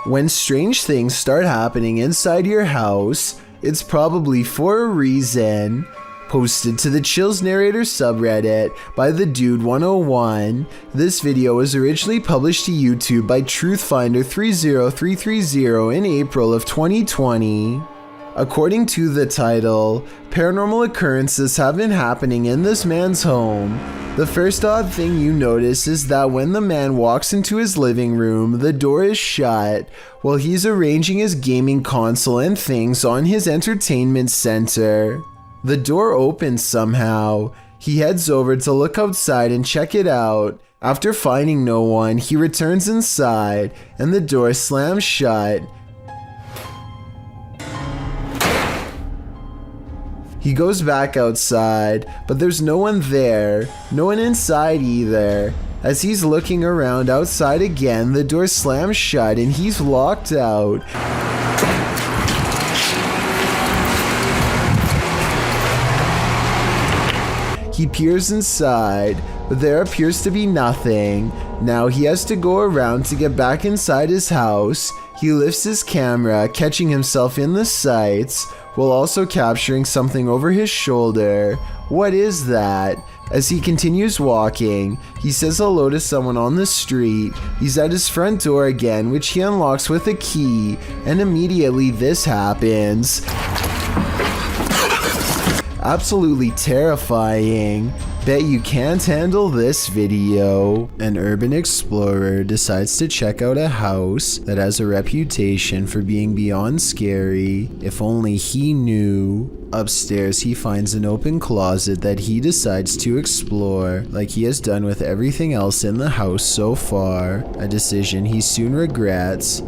When strange things start happening inside your house, it's probably for a reason. Posted to the Chills Narrator subreddit by the Dude 101, this video was originally published to YouTube by Truthfinder30330 in April of 2020. According to the title, paranormal occurrences have been happening in this man's home. The first odd thing you notice is that when the man walks into his living room, the door is shut while he's arranging his gaming console and things on his entertainment center. The door opens somehow. He heads over to look outside and check it out. After finding no one, he returns inside and the door slams shut. He goes back outside, but there's no one there, no one inside either. As he's looking around outside again, the door slams shut and he's locked out. He peers inside, but there appears to be nothing. Now he has to go around to get back inside his house. He lifts his camera, catching himself in the sights, while also capturing something over his shoulder. What is that? As he continues walking, he says hello to someone on the street. He's at his front door again, which he unlocks with a key, and immediately this happens. Absolutely terrifying. Bet you can't handle this video. An urban explorer decides to check out a house that has a reputation for being beyond scary. If only he knew. Upstairs, he finds an open closet that he decides to explore, like he has done with everything else in the house so far. A decision he soon regrets.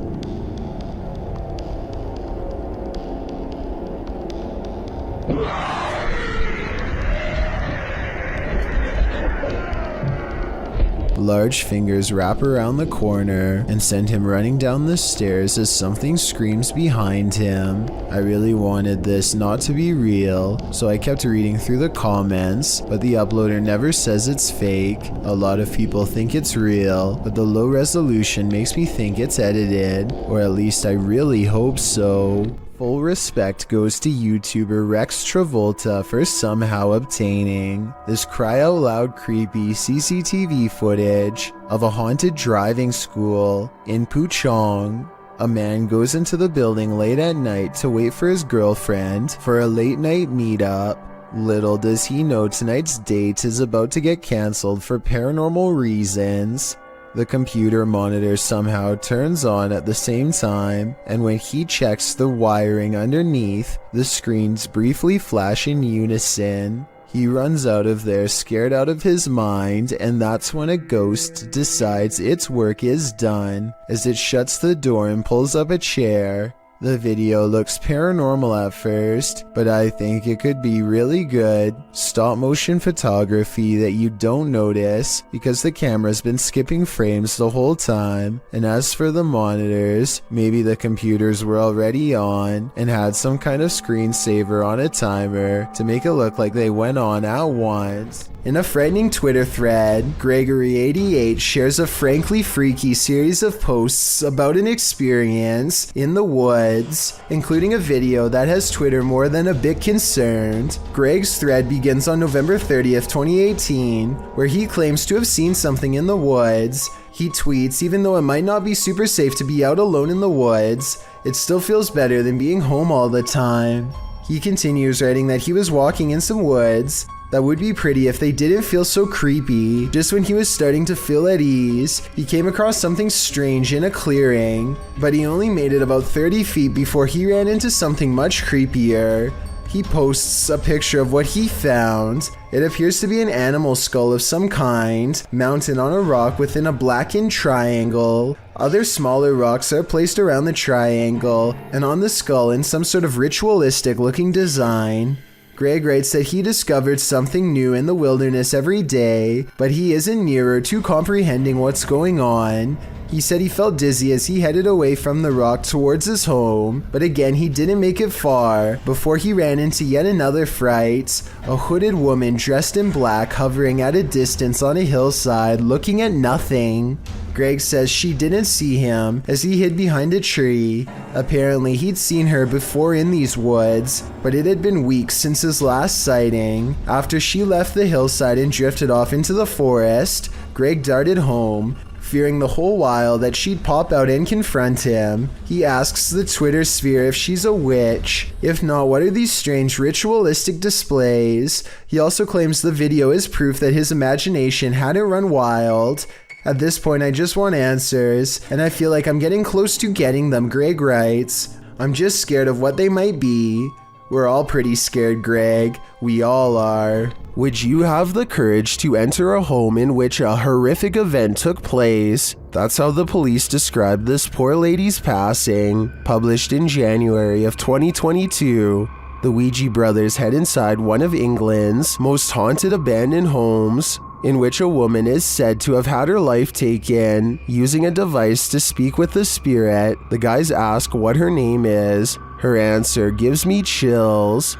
Large fingers wrap around the corner and send him running down the stairs as something screams behind him. I really wanted this not to be real, so I kept reading through the comments, but the uploader never says it's fake. A lot of people think it's real, but the low resolution makes me think it's edited, or at least I really hope so. Full respect goes to YouTuber Rex Travolta for somehow obtaining this cry out loud creepy CCTV footage of a haunted driving school in Puchong. A man goes into the building late at night to wait for his girlfriend for a late night meetup. Little does he know tonight's date is about to get cancelled for paranormal reasons. The computer monitor somehow turns on at the same time, and when he checks the wiring underneath, the screens briefly flash in unison. He runs out of there scared out of his mind, and that's when a ghost decides its work is done, as it shuts the door and pulls up a chair. The video looks paranormal at first, but I think it could be really good stop motion photography that you don't notice because the camera's been skipping frames the whole time. And as for the monitors, maybe the computers were already on and had some kind of screensaver on a timer to make it look like they went on at once. In a frightening Twitter thread, Gregory88 shares a frankly freaky series of posts about an experience in the woods, including a video that has Twitter more than a bit concerned. Greg's thread begins on November 30th, 2018, where he claims to have seen something in the woods. He tweets, even though it might not be super safe to be out alone in the woods, it still feels better than being home all the time. He continues writing that he was walking in some woods that would be pretty if they didn't feel so creepy. Just when he was starting to feel at ease, he came across something strange in a clearing, but he only made it about 30 feet before he ran into something much creepier. He posts a picture of what he found. It appears to be an animal skull of some kind, mounted on a rock within a blackened triangle. Other smaller rocks are placed around the triangle, and on the skull in some sort of ritualistic looking design. Greg writes that he discovered something new in the wilderness every day, but he isn't nearer to comprehending what's going on. He said he felt dizzy as he headed away from the rock towards his home, but again he didn't make it far before he ran into yet another fright. A hooded woman dressed in black hovering at a distance on a hillside looking at nothing. Greg says she didn't see him as he hid behind a tree. Apparently, he'd seen her before in these woods, but it had been weeks since his last sighting. After she left the hillside and drifted off into the forest, Greg darted home, fearing the whole while that she'd pop out and confront him. He asks the Twitter sphere if she's a witch. If not, what are these strange ritualistic displays? He also claims the video is proof that his imagination hadn't run wild. At this point, I just want answers, and I feel like I'm getting close to getting them, Greg writes. I'm just scared of what they might be. We're all pretty scared, Greg. We all are. Would you have the courage to enter a home in which a horrific event took place? That's how the police described this poor lady's passing. Published in January of 2022. The Ouija brothers head inside one of England's most haunted abandoned homes, in which a woman is said to have had her life taken using a device to speak with the spirit. The guys ask what her name is. Her answer gives me chills.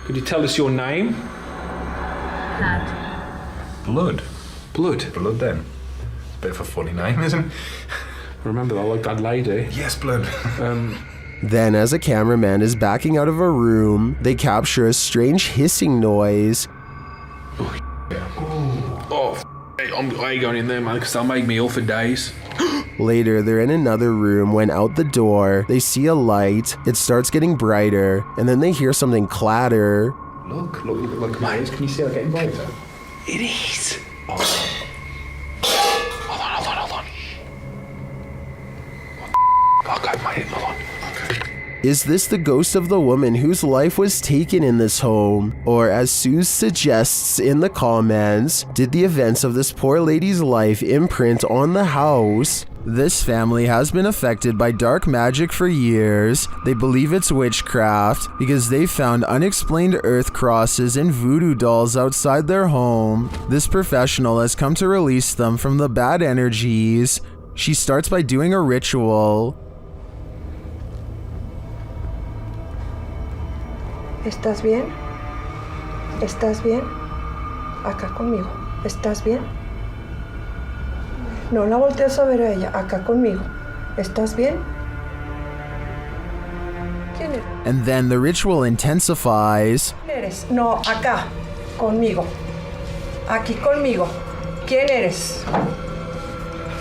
Could you tell us your name? Blood. Blood? Blood then. Bit of a funny name, isn't it? Remember that, like that lady? Yes, blood. Then, as a cameraman is backing out of a room, they capture a strange hissing noise. I ain't going in there, man, because they'll make me ill for days. Later, they're in another room when out the door, they see a light. It starts getting brighter, and then they hear something clatter. Look, mate, can you see that getting brighter? It is. Hold on. Okay, mate, hold on. Is this the ghost of the woman whose life was taken in this home? Or, as Suze suggests in the comments, did the events of this poor lady's life imprint on the house? This family has been affected by dark magic for years. They believe it's witchcraft because they found unexplained earth crosses and voodoo dolls outside their home. This professional has come to release them from the bad energies. She starts by doing a ritual. ¿Estás bien? ¿Estás bien? Acá conmigo. ¿Estás bien? No la voltees a ver a ella. Acá conmigo. ¿Estás bien? ¿Quién eres? And then the ritual intensifies. ¿Quién eres? No, acá. Conmigo. Aquí conmigo. ¿Quién eres?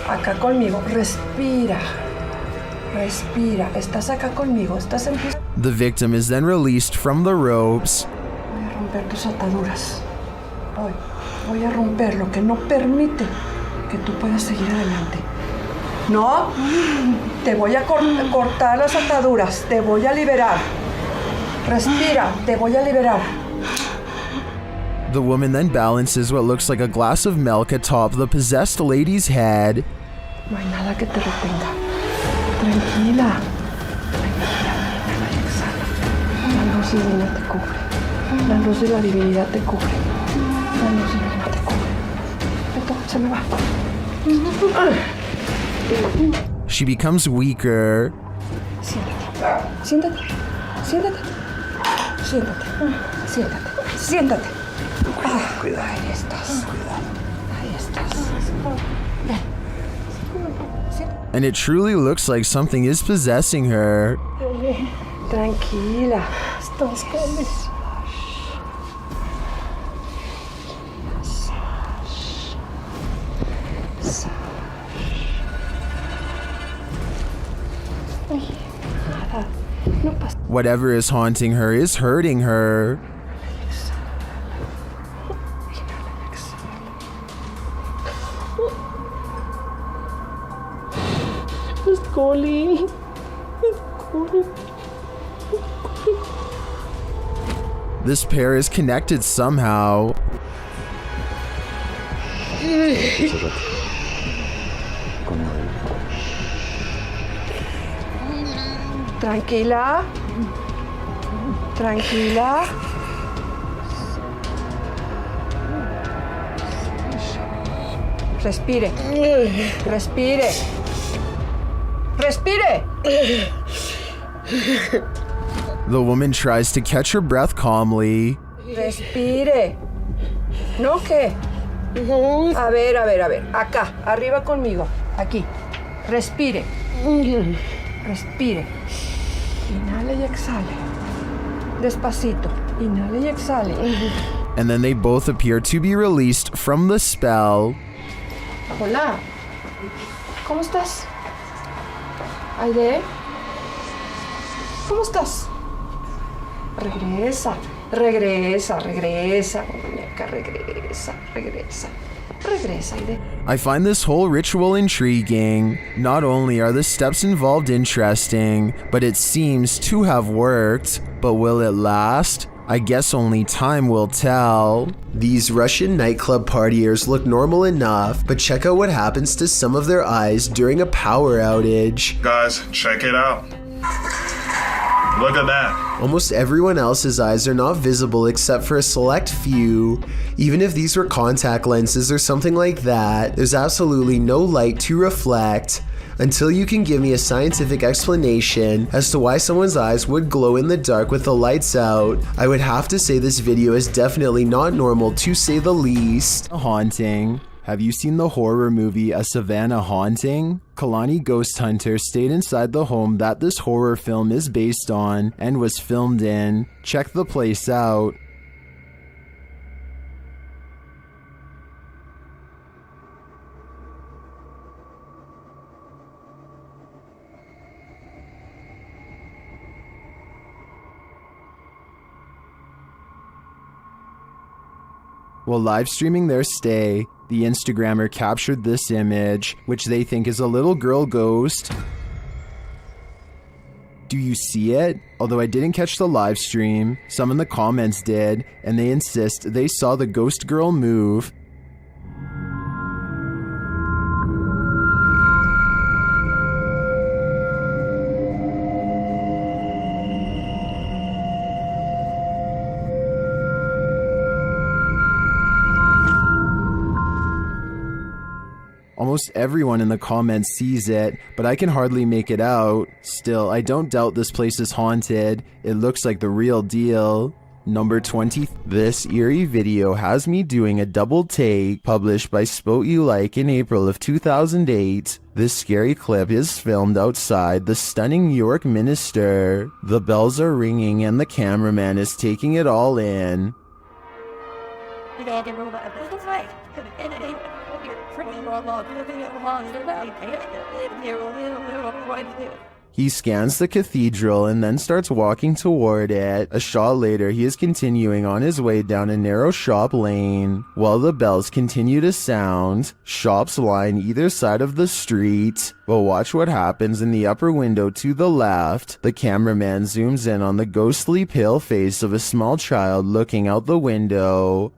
Acá conmigo. Respira. Respira. ¿Estás acá conmigo? ¿Estás en pie? The victim is then released from the ropes. Voy a romper tus ataduras. Voy a romper lo que no permite que tú puedas seguir adelante. No, te voy a cortar las ataduras. Te voy a liberar. Respira, te voy a liberar. The woman then balances what looks like a glass of milk atop the possessed lady's head. No hay nada que te retenga. Tranquila. La luz divina te cubre. La luz de la divinidad te cubre. La luz divina te cubre. Esto se me va. She becomes weaker. Siéntate. Siéntate. Cuidado. Ahí estás. Ven. Siéntate. And it truly looks like something is possessing her. Tranquila. Estás conmigo. Whatever is haunting her is hurting her. This pair is connected somehow. Tranquila. Respire. The woman tries to catch her breath calmly. Respire. ¿No qué? A ver. Acá, arriba conmigo. Aquí. Respire. Respire. Inhale y exhale. Despacito. Inhale y exhale. And then they both appear to be released from the spell. Hola. ¿Cómo estás? Aide. ¿Cómo estás? Regresa. Regresa, regresa, muñeca, regresa, regresa. Regresa, Aide. I find this whole ritual intriguing. Not only are the steps involved interesting, but it seems to have worked. But will it last? I guess only time will tell. These Russian nightclub partiers look normal enough, but check out what happens to some of their eyes during a power outage. Guys, check it out. Look at that. Almost everyone else's eyes are not visible except for a select few. Even if these were contact lenses or something like that, there's absolutely no light to reflect. Until you can give me a scientific explanation as to why someone's eyes would glow in the dark with the lights out, I would have to say this video is definitely not normal, to say the least. A haunting. Have you seen the horror movie A Savannah Haunting? Kalani Ghost Hunter stayed inside the home that this horror film is based on and was filmed in. Check the place out. While live streaming their stay, the Instagrammer captured this image, which they think is a little girl ghost. Do you see it? Although I didn't catch the live stream, some in the comments did, and they insist they saw the ghost girl move. Almost everyone in the comments sees it, but I can hardly make it out. Still, I don't doubt this place is haunted. It looks like the real deal. Number 20. This eerie video has me doing a double take, published by Spot You Like in April of 2008. This scary clip is filmed outside the stunning New York Minster. The bells are ringing and the cameraman is taking it all in. He scans the cathedral and then starts walking toward it. A shot later, he is continuing on his way down a narrow shop lane. While the bells continue to sound, shops line either side of the street. But watch what happens in the upper window to the left. The cameraman zooms in on the ghostly pale face of a small child looking out the window.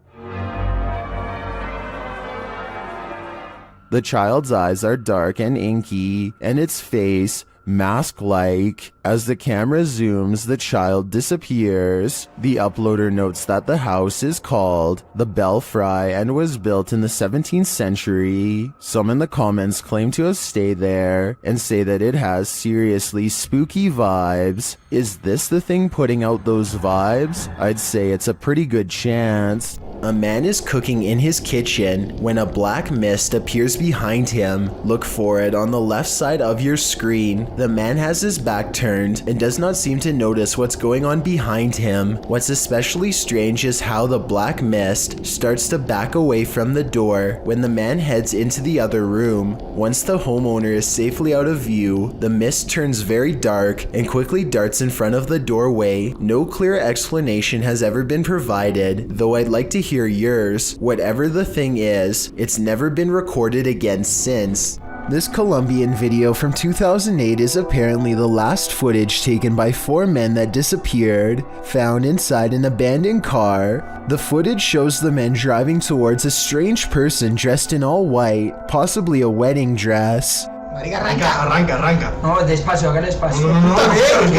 The child's eyes are dark and inky, and its face mask-like. As the camera zooms, the child disappears. The uploader notes that the house is called the Belfry and was built in the 17th century. Some in the comments claim to have stayed there and say that it has seriously spooky vibes. Is this the thing putting out those vibes? I'd say it's a pretty good chance. A man is cooking in his kitchen when a black mist appears behind him. Look for it on the left side of your screen. The man has his back turned and does not seem to notice what's going on behind him. What's especially strange is how the black mist starts to back away from the door when the man heads into the other room. Once the homeowner is safely out of view, the mist turns very dark and quickly darts in front of the doorway. No clear explanation has ever been provided, though I'd like to hear yours. Whatever the thing is, it's never been recorded again since. This Colombian video from 2008 is apparently the last footage taken by 4 men that disappeared, found inside an abandoned car. The footage shows the men driving towards a strange person dressed in all white, possibly a wedding dress. Arranca. No, despacio, hágale despacio. No,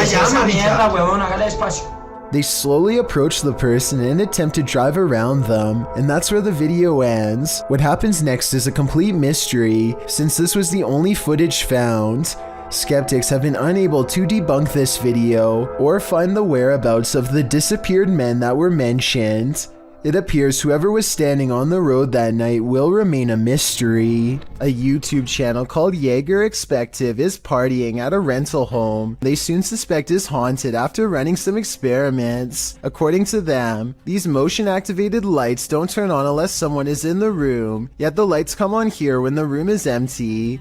esa mierda, huevón, hágale despacio. They slowly approach the person and attempt to drive around them, and that's where the video ends. What happens next is a complete mystery, since this was the only footage found. Skeptics have been unable to debunk this video or find the whereabouts of the disappeared men that were mentioned. It appears whoever was standing on the road that night will remain a mystery. A YouTube channel called Jaeger Expective is partying at a rental home. They soon suspect is haunted after running some experiments. According to them, these motion-activated lights don't turn on unless someone is in the room, yet the lights come on here when the room is empty.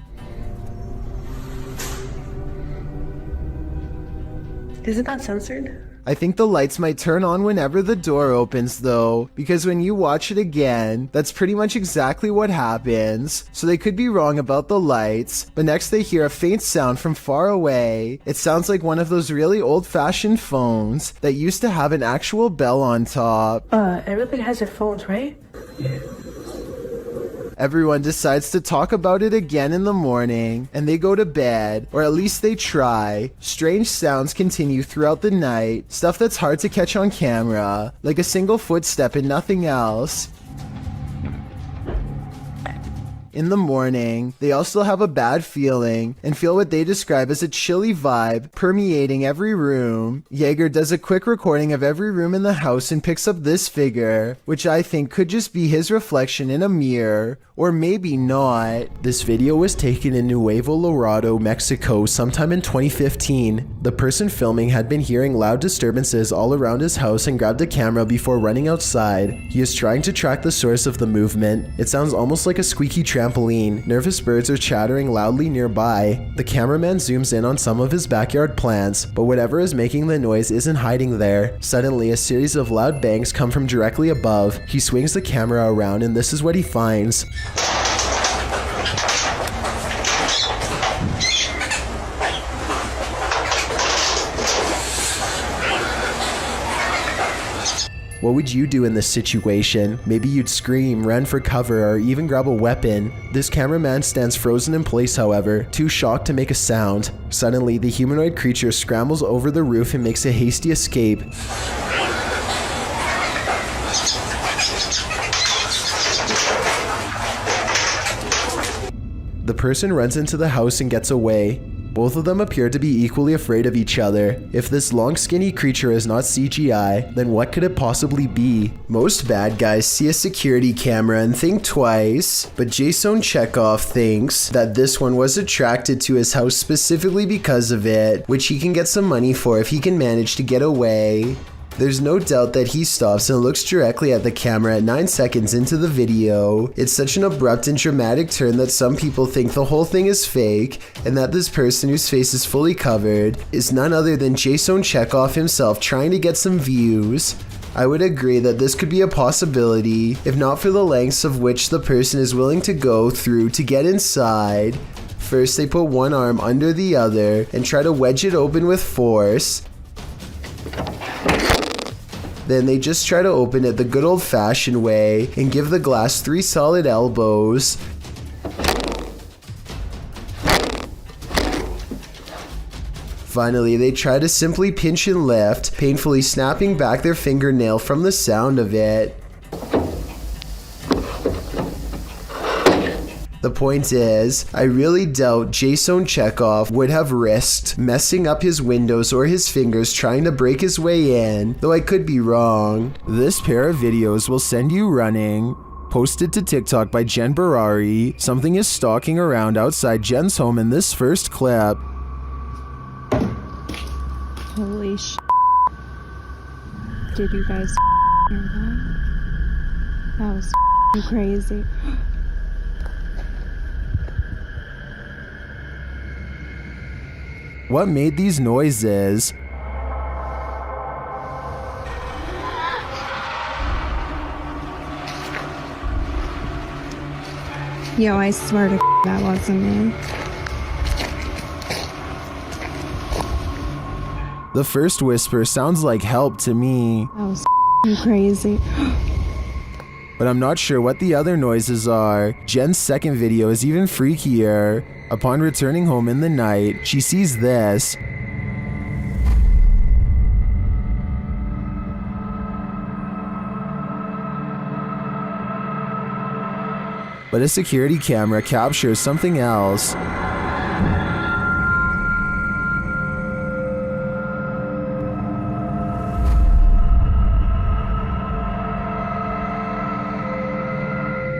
Isn't that censored? I think the lights might turn on whenever the door opens though, because when you watch it again, that's pretty much exactly what happens. So they could be wrong about the lights, but next they hear a faint sound from far away. It sounds like one of those really old-fashioned phones that used to have an actual bell on top. Everybody has their phones, right? Everyone decides to talk about it again in the morning, and they go to bed, or at least they try. Strange sounds continue throughout the night, stuff that's hard to catch on camera, like a single footstep and nothing else. In the morning, they also have a bad feeling and feel what they describe as a chilly vibe permeating every room. Jaeger does a quick recording of every room in the house and picks up this figure, which I think could just be his reflection in a mirror, or maybe not. This video was taken in Nuevo Laredo, Mexico sometime in 2015. The person filming had been hearing loud disturbances all around his house and grabbed a camera before running outside. He is trying to track the source of the movement. It sounds almost like a squeaky trampoline. Nervous birds are chattering loudly nearby. The cameraman zooms in on some of his backyard plants, but whatever is making the noise isn't hiding there. Suddenly, a series of loud bangs come from directly above. He swings the camera around and this is what he finds. What would you do in this situation? Maybe you'd scream, run for cover, or even grab a weapon. This cameraman stands frozen in place, however, too shocked to make a sound. Suddenly, the humanoid creature scrambles over the roof and makes a hasty escape. The person runs into the house and gets away. Both of them appear to be equally afraid of each other. If this long skinny creature is not CGI, then what could it possibly be? Most bad guys see a security camera and think twice, but Jason Chekhov thinks that this one was attracted to his house specifically because of it, which he can get some money for if he can manage to get away. There's no doubt that he stops and looks directly at the camera at 9 seconds into the video. It's such an abrupt and dramatic turn that some people think the whole thing is fake, and that this person whose face is fully covered is none other than Jason Chekhov himself trying to get some views. I would agree that this could be a possibility, if not for the lengths of which the person is willing to go through to get inside. First, they put one arm under the other and try to wedge it open with force. Then they just try to open it the good old-fashioned way and give the glass 3 solid elbows. Finally, they try to simply pinch and lift, painfully snapping back their fingernail from the sound of it. The point is, I really doubt Jason Chekhov would have risked messing up his windows or his fingers trying to break his way in, though I could be wrong. This pair of videos will send you running. Posted to TikTok by Jen Barari, something is stalking around outside Jen's home in this first clip. Holy sh**. Did you guys hear that? That was crazy. What made these noises? Yo, I swear to that wasn't me. The first whisper sounds like help to me. That was crazy. But I'm not sure what the other noises are. Jen's second video is even freakier. Upon returning home in the night, she sees this. But a security camera captures something else.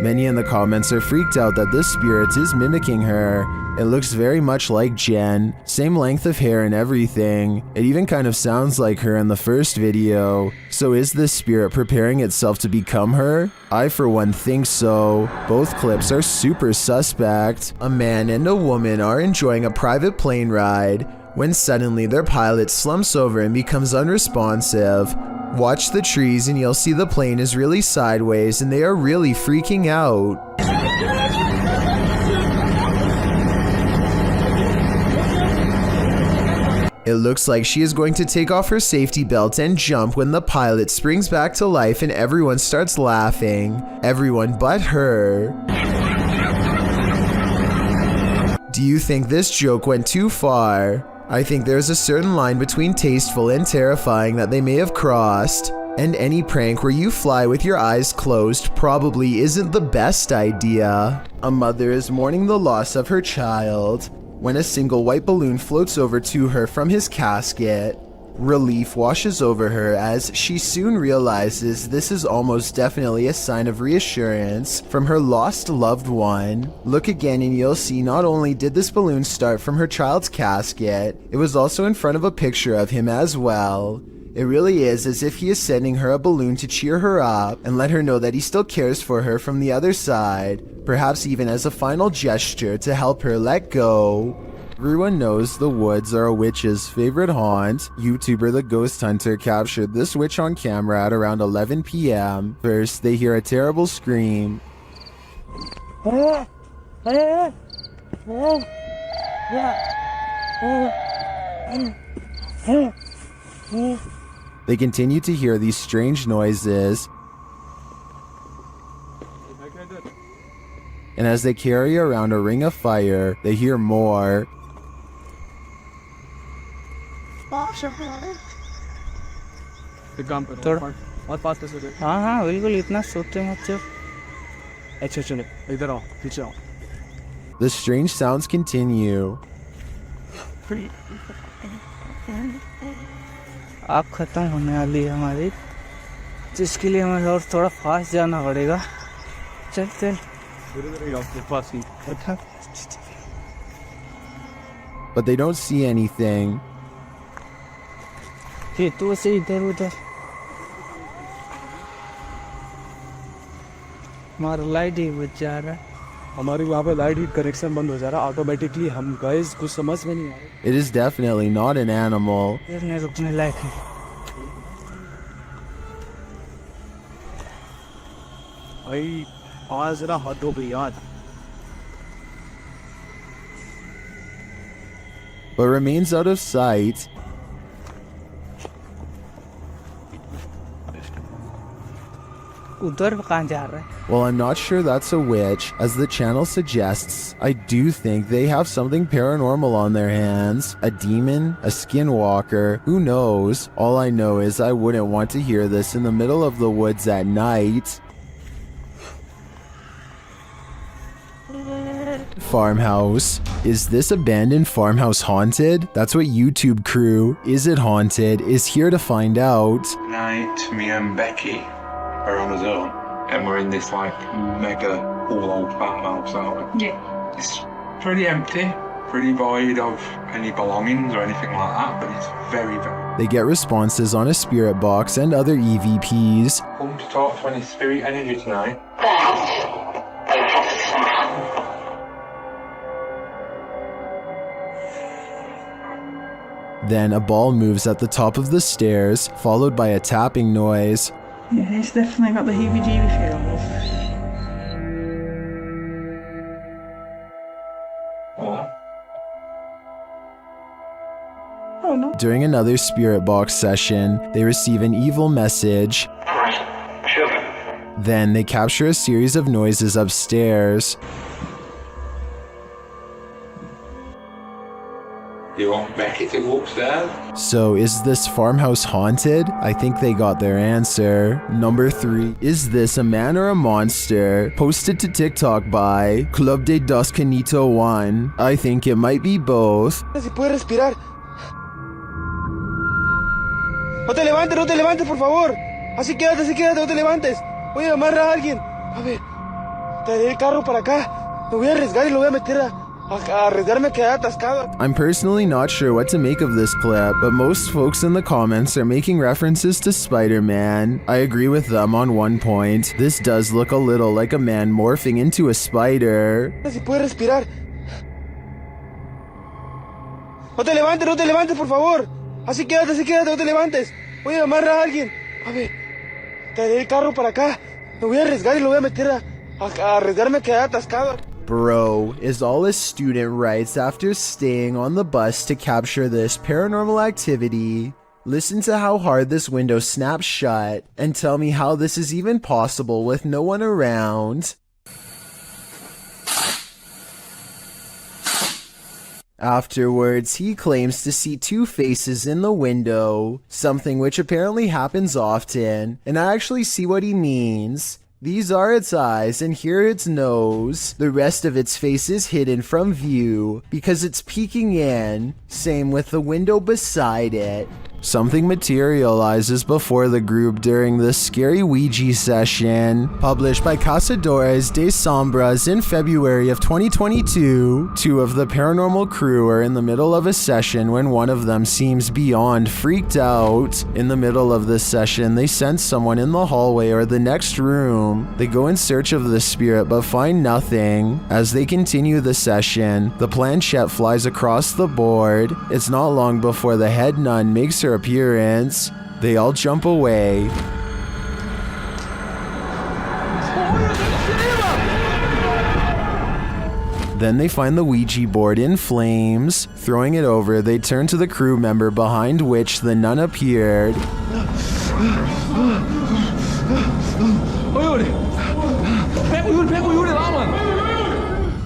Many in the comments are freaked out that this spirit is mimicking her. It looks very much like Jen, same length of hair and everything. It even kind of sounds like her in the first video. So is this spirit preparing itself to become her? I for one think so. Both clips are super suspect. A man and a woman are enjoying a private plane ride when suddenly their pilot slumps over and becomes unresponsive. Watch the trees and you'll see the plane is really sideways and they are really freaking out. It looks like she is going to take off her safety belt and jump when the pilot springs back to life and everyone starts laughing. Everyone but her. Do you think this joke went too far? I think there's a certain line between tasteful and terrifying that they may have crossed. And any prank where you fly with your eyes closed probably isn't the best idea. A mother is mourning the loss of her child when a single white balloon floats over to her from his casket. Relief washes over her as she soon realizes this is almost definitely a sign of reassurance from her lost loved one. Look again and you'll see not only did this balloon start from her child's casket, it was also in front of a picture of him as well. It really is as if he is sending her a balloon to cheer her up and let her know that he still cares for her from the other side, perhaps even as a final gesture to help her let go. Everyone knows the woods are a witch's favorite haunt. YouTuber The Ghost Hunter captured this witch on camera at around 11 p.m. First, they hear a terrible scream. They continue to hear these strange noises, and as they carry around a ring of fire, they hear more. हाँ बिल्कुल इतना सोचते मत सिर्फ अच्छा चलो इधर आओ पीछे आओ. The strange sounds continue. आग खत्म होने वाली है हमारी, जिसके लिए हमें और थोड़ा फास्ट जाना पड़ेगा. चल चल But they don't see anything. फिर तू से इधर उधर. हमारा लाइट ही बच जा रहा है. हमारी वहाँ पे लाइट ही कनेक्शन बंद हो जा रहा है ऑटोमेटिकली. हम गाइस कुछ समझ में नहीं आ रहा. It is definitely not an animal. नहीं रुकने लायक है. भाई आज जरा हद हो गई यार. But remains out of sight. उधर कहाँ जा रहा है? Well, I'm not sure that's a witch. As the channel suggests, I do think they have something paranormal on their hands. A demon? A skinwalker? Who knows? All I know is I wouldn't want to hear this in the middle of the woods at night. Farmhouse. Is this abandoned farmhouse haunted? That's what YouTube crew, Is It Haunted, is here to find out. Tonight, me and Becky are on a zone, and we're in this like mega cool old farmhouse, aren't we? Yeah. It's pretty empty, pretty void of any belongings or anything like that, but it's very, very... They get responses on a spirit box and other EVPs. Come to talk to any spirit energy tonight. Then a ball moves at the top of the stairs, followed by a tapping noise. Yeah, he's definitely got the heebie-jeebie feels. Oh no. During another spirit box session, they receive an evil message. Then they capture a series of noises upstairs. You want Becky to go upstairs? So is this farmhouse haunted? I think they got their answer. Number 3. Is this a man or a monster? Posted to TikTok by Club de Dos Canito 1. I think it might be both. Si puede respirar. No te levantes, por favor. Así quédate, no te levantes. Voy a llamar a alguien. A ver. Traeré el carro para acá. Me voy a arriesgar y lo voy a meter a arriesgarme a quedar atascado. I'm personally not sure what to make of this clip, but most folks in the comments are making references to Spider-Man. I agree with them on one point. This does look a little like a man morphing into a spider. Si puede respirar. No te levantes, por favor. Así quédate, no te levantes. Voy a llamar a alguien. A ver, traeré el carro para acá. Me voy a arriesgar y lo voy a meter a arriesgarme a quedar atascado. Bro, is all a student writes after staying on the bus to capture this paranormal activity. Listen to how hard this window snaps shut and tell me how this is even possible with no one around. Afterwards, he claims to see two faces in the window, something which apparently happens often, and I actually see what he means. These are its eyes, and here its nose. The rest of its face is hidden from view because it's peeking in. Same with the window beside it. Something materializes before the group during this scary Ouija session. Published by Cazadores de Sombras in February of 2022, two of the paranormal crew are in the middle of a session when one of them seems beyond freaked out. In the middle of this session, they sense someone in the hallway or the next room. They go in search of the spirit but find nothing. As they continue the session, the planchette flies across the board. It's not long before the head nun makes her appearance. They all jump away. Then they find the Ouija board in flames. Throwing it over, they turn to the crew member behind which the nun appeared.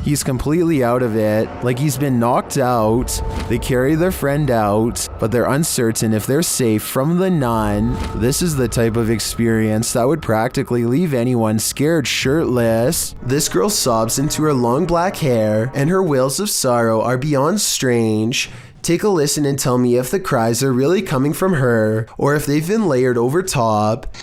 He's completely out of it, like he's been knocked out. They carry their friend out, but they're uncertain if they're safe from the nun. This is the type of experience that would practically leave anyone scared shirtless. This girl sobs into her long black hair, and her wails of sorrow are beyond strange. Take a listen and tell me if the cries are really coming from her, or if they've been layered over top.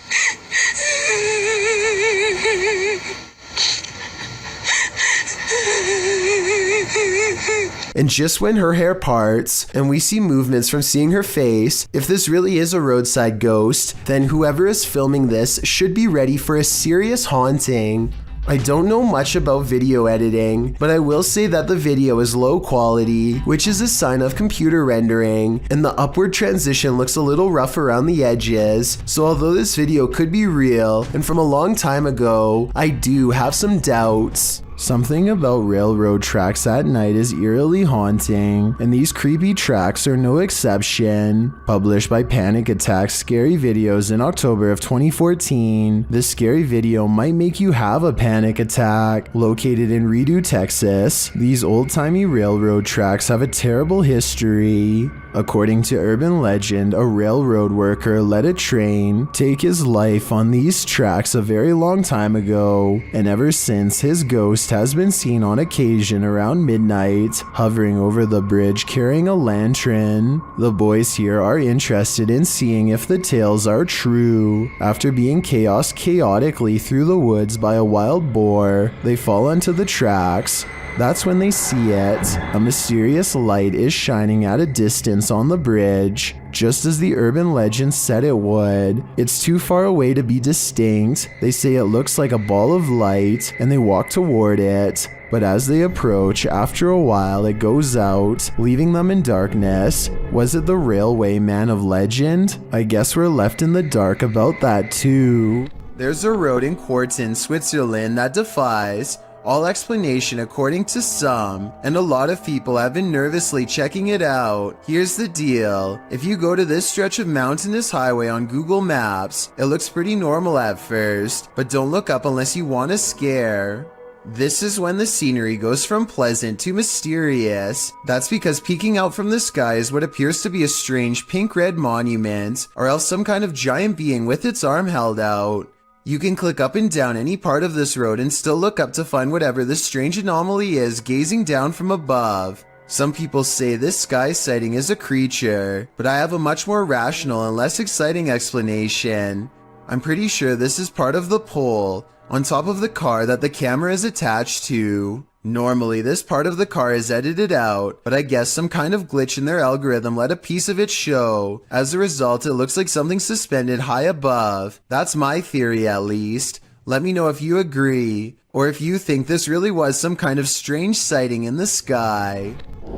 And just when her hair parts, and we see movements from seeing her face, if this really is a roadside ghost, then whoever is filming this should be ready for a serious haunting. I don't know much about video editing, but I will say that the video is low quality, which is a sign of computer rendering, and the upward transition looks a little rough around the edges, so although this video could be real, and from a long time ago, I do have some doubts. Something about railroad tracks at night is eerily haunting, and these creepy tracks are no exception. Published by Panic Attack Scary Videos in October of 2014, this scary video might make you have a panic attack. Located in Redo, Texas, these old-timey railroad tracks have a terrible history. According to urban legend, a railroad worker let a train take his life on these tracks a very long time ago, and ever since his ghost has been seen on occasion around midnight, hovering over the bridge carrying a lantern. The boys here are interested in seeing if the tales are true. After being chaotically through the woods by a wild boar, they fall onto the tracks. That's when they see it. A mysterious light is shining at a distance on the bridge, just as the urban legend said it would. It's too far away to be distinct. They say it looks like a ball of light, and they walk toward it. But as they approach, after a while it goes out, leaving them in darkness. Was it the railway man of legend? I guess we're left in the dark about that too. There's a road in Quarten, Switzerland that defies all explanation according to some, and a lot of people have been nervously checking it out. Here's the deal. If you go to this stretch of mountainous highway on Google Maps, it looks pretty normal at first, but don't look up unless you want a scare. This is when the scenery goes from pleasant to mysterious. That's because peeking out from the sky is what appears to be a strange pink-red monument, or else some kind of giant being with its arm held out. You can click up and down any part of this road and still look up to find whatever this strange anomaly is gazing down from above. Some people say this sky sighting is a creature, but I have a much more rational and less exciting explanation. I'm pretty sure this is part of the pole on top of the car that the camera is attached to. Normally, this part of the car is edited out, but I guess some kind of glitch in their algorithm let a piece of it show. As a result, it looks like something suspended high above. That's my theory, at least. Let me know if you agree, or if you think this really was some kind of strange sighting in the sky.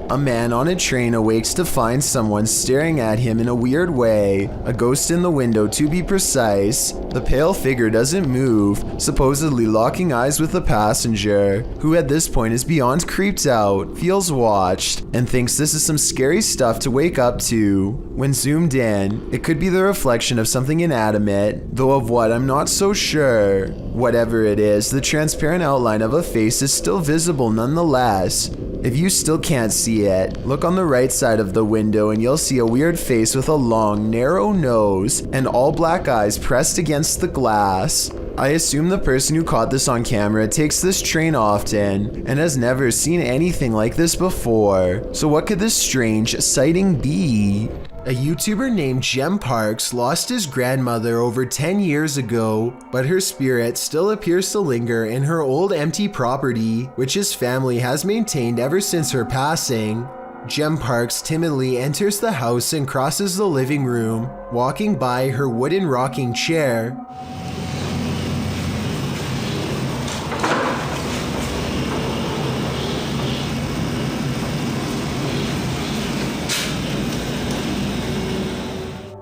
A man on a train awakes to find someone staring at him in a weird way, a ghost in the window to be precise. The pale figure doesn't move, supposedly locking eyes with the passenger, who at this point is beyond creeped out, feels watched, and thinks this is some scary stuff to wake up to. When zoomed in, it could be the reflection of something inanimate, though of what I'm not so sure. Whatever it is, the transparent outline of a face is still visible nonetheless. If you still can't see it, look on the right side of the window and you'll see a weird face with a long, narrow nose and all black eyes pressed against the glass. I assume the person who caught this on camera takes this train often and has never seen anything like this before. So what could this strange sighting be? A YouTuber named Jem Parks lost his grandmother over 10 years ago, but her spirit still appears to linger in her old empty property, which his family has maintained ever since her passing. Jem Parks timidly enters the house and crosses the living room, walking by her wooden rocking chair.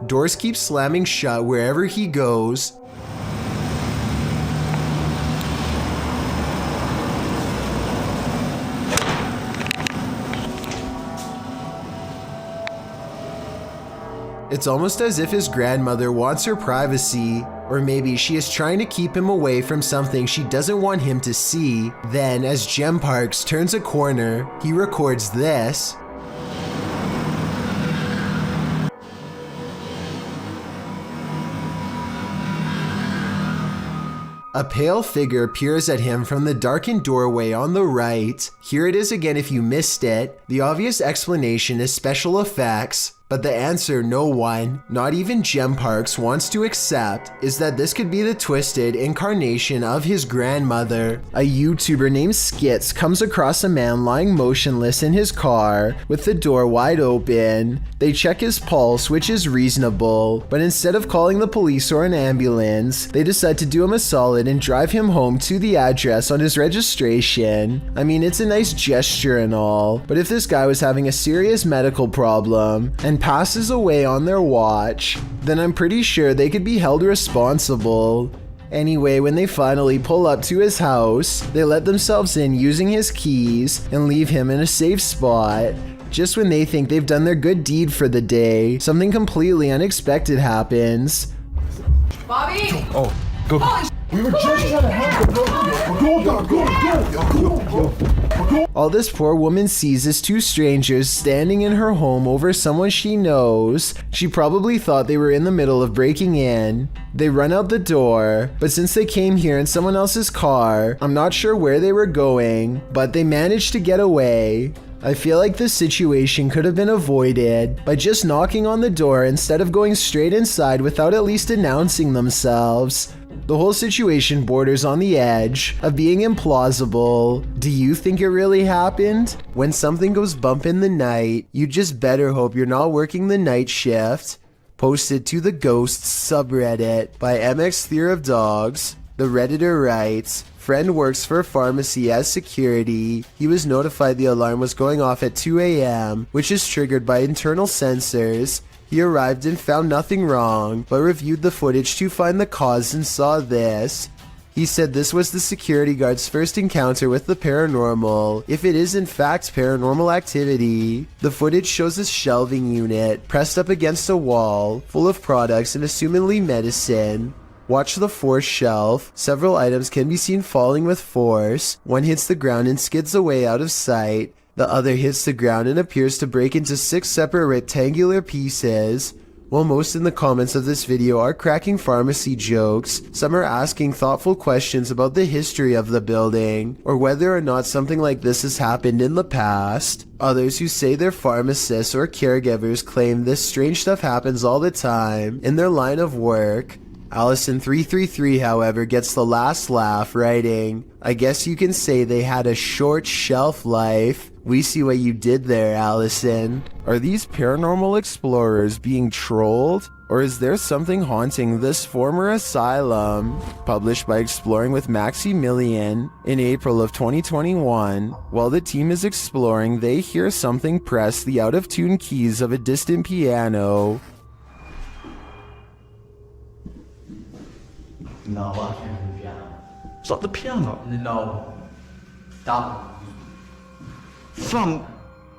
Doors keep slamming shut wherever he goes. It's almost as if his grandmother wants her privacy, or maybe she is trying to keep him away from something she doesn't want him to see. Then, as Jem Parks turns a corner, he records this. A pale figure peers at him from the darkened doorway on the right. Here it is again if you missed it. The obvious explanation is special effects, but the answer no one, not even Jem Parks, wants to accept is that this could be the twisted incarnation of his grandmother. A YouTuber named Skits comes across a man lying motionless in his car with the door wide open. They check his pulse, which is reasonable, but instead of calling the police or an ambulance, they decide to do him a solid and drive him home to the address on his registration. I mean, it's a nice gesture and all, but if this guy was having a serious medical problem and passes away on their watch, then I'm pretty sure they could be held responsible. Anyway, when they finally pull up to his house, they let themselves in using his keys and leave him in a safe spot. Just when they think they've done their good deed for the day, something completely unexpected happens. Bobby! Oh, go. We were just trying to help Go. All this poor woman sees is two strangers standing in her home over someone she knows. She probably thought they were in the middle of breaking in. They run out the door, but since they came here in someone else's car, I'm not sure where they were going, but they managed to get away. I feel like this situation could have been avoided by just knocking on the door instead of going straight inside without at least announcing themselves. The whole situation borders on the edge of being implausible. Do you think it really happened? When something goes bump in the night, you just better hope you're not working the night shift. Posted to the Ghosts subreddit by MX Fear of Dogs. The Redditor writes, friend works for a pharmacy as security. He was notified the alarm was going off at 2 a.m., which is triggered by internal sensors. He arrived and found nothing wrong, but reviewed the footage to find the cause and saw this. He said this was the security guard's first encounter with the paranormal, if it is in fact paranormal activity. The footage shows a shelving unit pressed up against a wall, full of products and assumedly medicine. Watch the fourth shelf. Several items can be seen falling with force. One hits the ground and skids away out of sight. The other hits the ground and appears to break into 6 separate rectangular pieces. While most in the comments of this video are cracking pharmacy jokes, some are asking thoughtful questions about the history of the building, or whether or not something like this has happened in the past. Others who say they're pharmacists or caregivers claim this strange stuff happens all the time in their line of work. Allison333, however, gets the last laugh, writing, "I guess you can say they had a short shelf life. We see what you did there, Allison." Are these paranormal explorers being trolled? Or is there something haunting this former asylum? Published by Exploring with Maximilian in April of 2021. While the team is exploring, they hear something press the out-of-tune keys of a distant piano. No, I can't hear the piano. It's not the piano. No. Stop. From...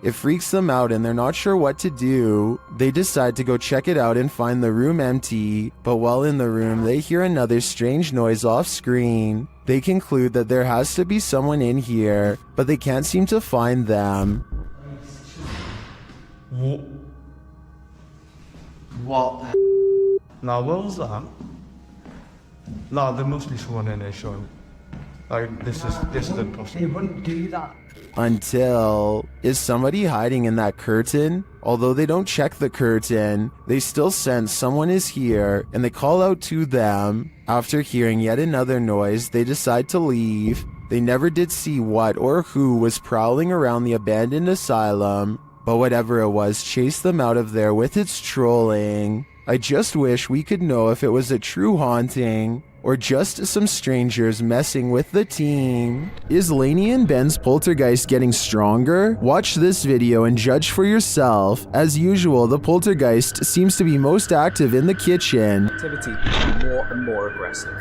It freaks them out and they're not sure what to do. They decide to go check it out and find the room empty, but while in the room, they hear another strange noise off screen. They conclude that there has to be someone in here, but they can't seem to find them. What? Now, what was that? No, there must be someone in there showing. Like, this is impossible. They wouldn't do that. Until, is somebody hiding in that curtain? Although they don't check the curtain, they still sense someone is here and they call out to them. After hearing yet another noise, they decide to leave. They never did see what or who was prowling around the abandoned asylum, but whatever it was chased them out of there with its trolling. I just wish we could know if it was a true haunting or just some strangers messing with the team. Is Lainey and Ben's poltergeist getting stronger? Watch this video and judge for yourself. As usual, the poltergeist seems to be most active in the kitchen. Activity more and more aggressive.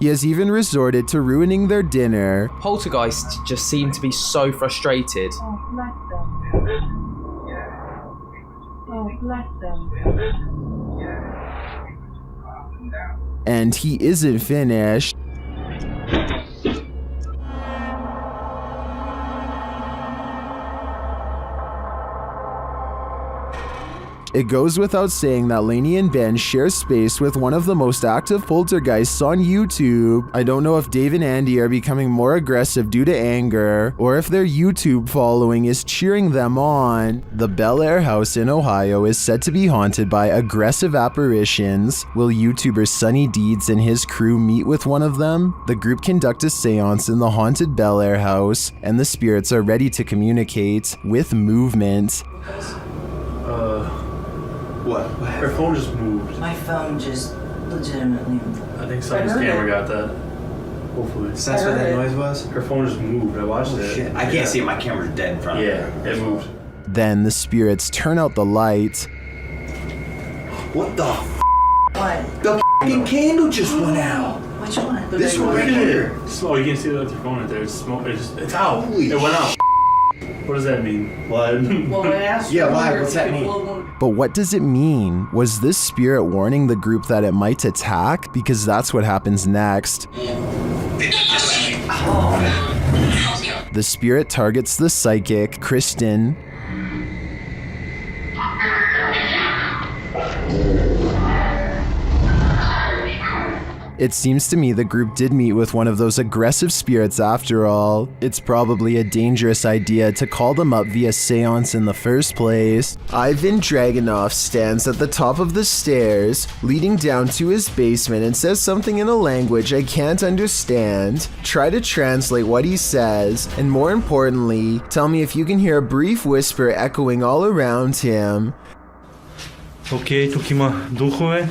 He has even resorted to ruining their dinner. Poltergeists just seem to be so frustrated. Oh, bless them. Oh, bless them. And he isn't finished. It goes without saying that Lainey and Ben share space with one of the most active poltergeists on YouTube. I don't know if Dave and Andy are becoming more aggressive due to anger, or if their YouTube following is cheering them on. The Bel Air house in Ohio is said to be haunted by aggressive apparitions. Will YouTuber Sunny Deeds and his crew meet with one of them? The group conduct a seance in the haunted Bel Air house, and the spirits are ready to communicate with movement. What? Her phone just moved. My phone just legitimately moved. I think someone's camera got that. Hopefully. That's what that noise was? Her phone just moved. I watched it. Shit. I can't see it. My camera's dead in front of me. Yeah, it moved. Then the spirits turn out the light. What the f? What? The f***ing candle just went out. Which one? This one right here. Oh, you can see it with your phone right there. It's smoke. It's out. Holy it went out. What does that mean? Live? Well, yeah, live. What's that mean? But what does it mean? Was this spirit warning the group that it might attack? Because that's what happens next. The spirit targets the psychic, Kristen. It seems to me the group did meet with one of those aggressive spirits after all. It's probably a dangerous idea to call them up via Séance in the first place. Ivan Dragunov stands at the top of the stairs, leading down to his basement and says something in a language I can't understand. Try to translate what he says, and more importantly, tell me if you can hear a brief whisper echoing all around him. Okay, tukima duchove.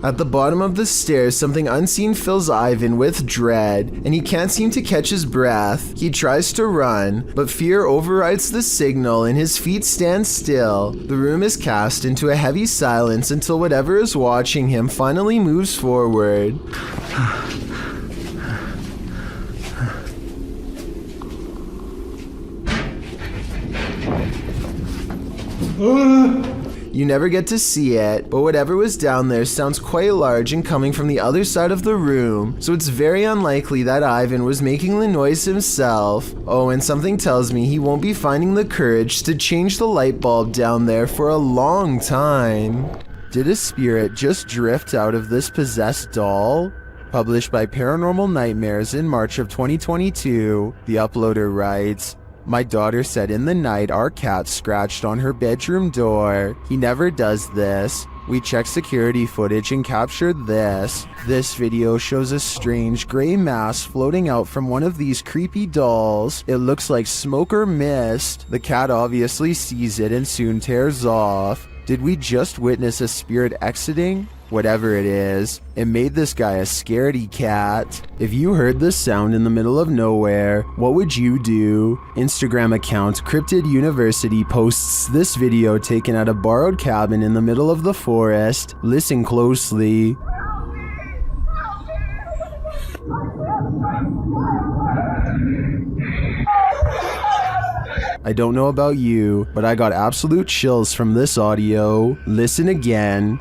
At the bottom of the stairs, something unseen fills Ivan with dread, and he can't seem to catch his breath. He tries to run, but fear overrides the signal and his feet stand still. The room is cast into a heavy silence until whatever is watching him finally moves forward. You never get to see it, but whatever was down there sounds quite large and coming from the other side of the room, so it's very unlikely that Ivan was making the noise himself. Oh, and something tells me he won't be finding the courage to change the light bulb down there for a long time. Did a spirit just drift out of this possessed doll? Published by Paranormal Nightmares in March of 2022, the uploader writes, "My daughter said in the night our cat scratched on her bedroom door. He never does this. We checked security footage and captured this. This video shows a strange gray mass floating out from one of these creepy dolls. It looks like smoke or mist. The cat obviously sees it and soon tears off. Did we just witness a spirit exiting? Whatever it is, it made this guy a scaredy cat. If you heard this sound in the middle of nowhere, what would you do?" Instagram account Cryptid University posts this video taken at a borrowed cabin in the middle of the forest. Listen closely. I don't know about you, but I got absolute chills from this audio. Listen again.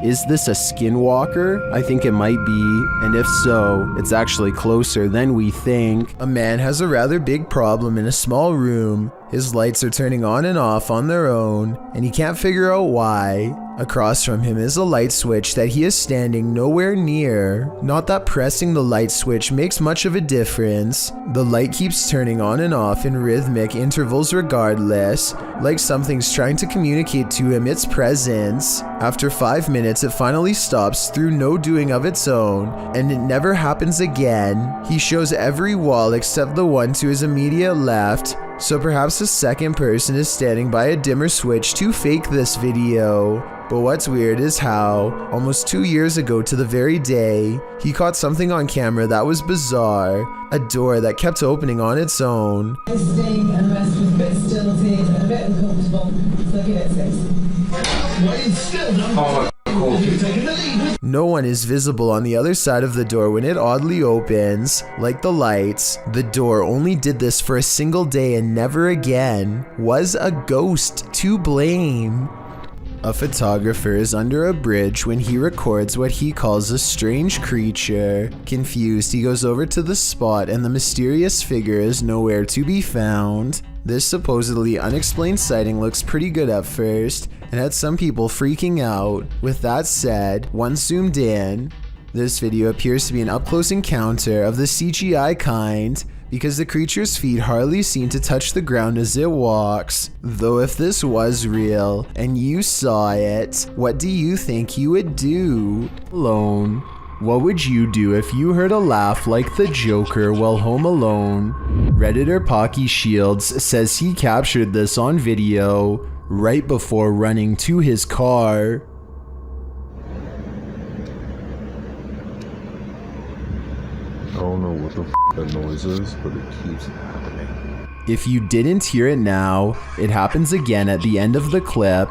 Is this a skinwalker? I think it might be, and if so, it's actually closer than we think. A man has a rather big problem in a small room. His lights are turning on and off on their own, and he can't figure out why. Across from him is a light switch that he is standing nowhere near. Not that pressing the light switch makes much of a difference. The light keeps turning on and off in rhythmic intervals regardless, like something's trying to communicate to him its presence. After 5 minutes, it finally stops through no doing of its own, and it never happens again. He shows every wall except the one to his immediate left, so perhaps a second person is standing by a dimmer switch to fake this video. But what's weird is how, almost 2 years ago to the very day, he caught something on camera that was bizarre. A door that kept opening on its own. Staying and rest was a bit stilted and a bit uncomfortable, so give it 6. No one is visible on the other side of the door when it oddly opens. Like the lights, the door only did this for a single day and never again. Was a ghost to blame? A photographer is under a bridge when he records what he calls a strange creature. Confused, he goes over to the spot and the mysterious figure is nowhere to be found. This supposedly unexplained sighting looks pretty good at first and had some people freaking out. With that said, once zoomed in, this video appears to be an up-close encounter of the CGI kind, because the creature's feet hardly seem to touch the ground as it walks. Though if this was real, and you saw it, what do you think you would do? Alone. What would you do if you heard a laugh like the Joker while home alone? Redditor Pocky Shields says he captured this on video right before running to his car. I don't know what the that noise is, but it keeps happening. If you didn't hear it now, it happens again at the end of the clip.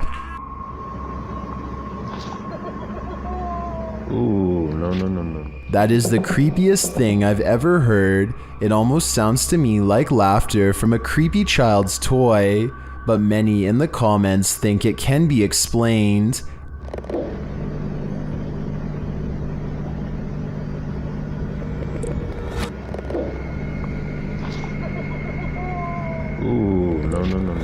Ooh, no. That is the creepiest thing I've ever heard. It almost sounds to me like laughter from a creepy child's toy, but many in the comments think it can be explained. Ooh, no.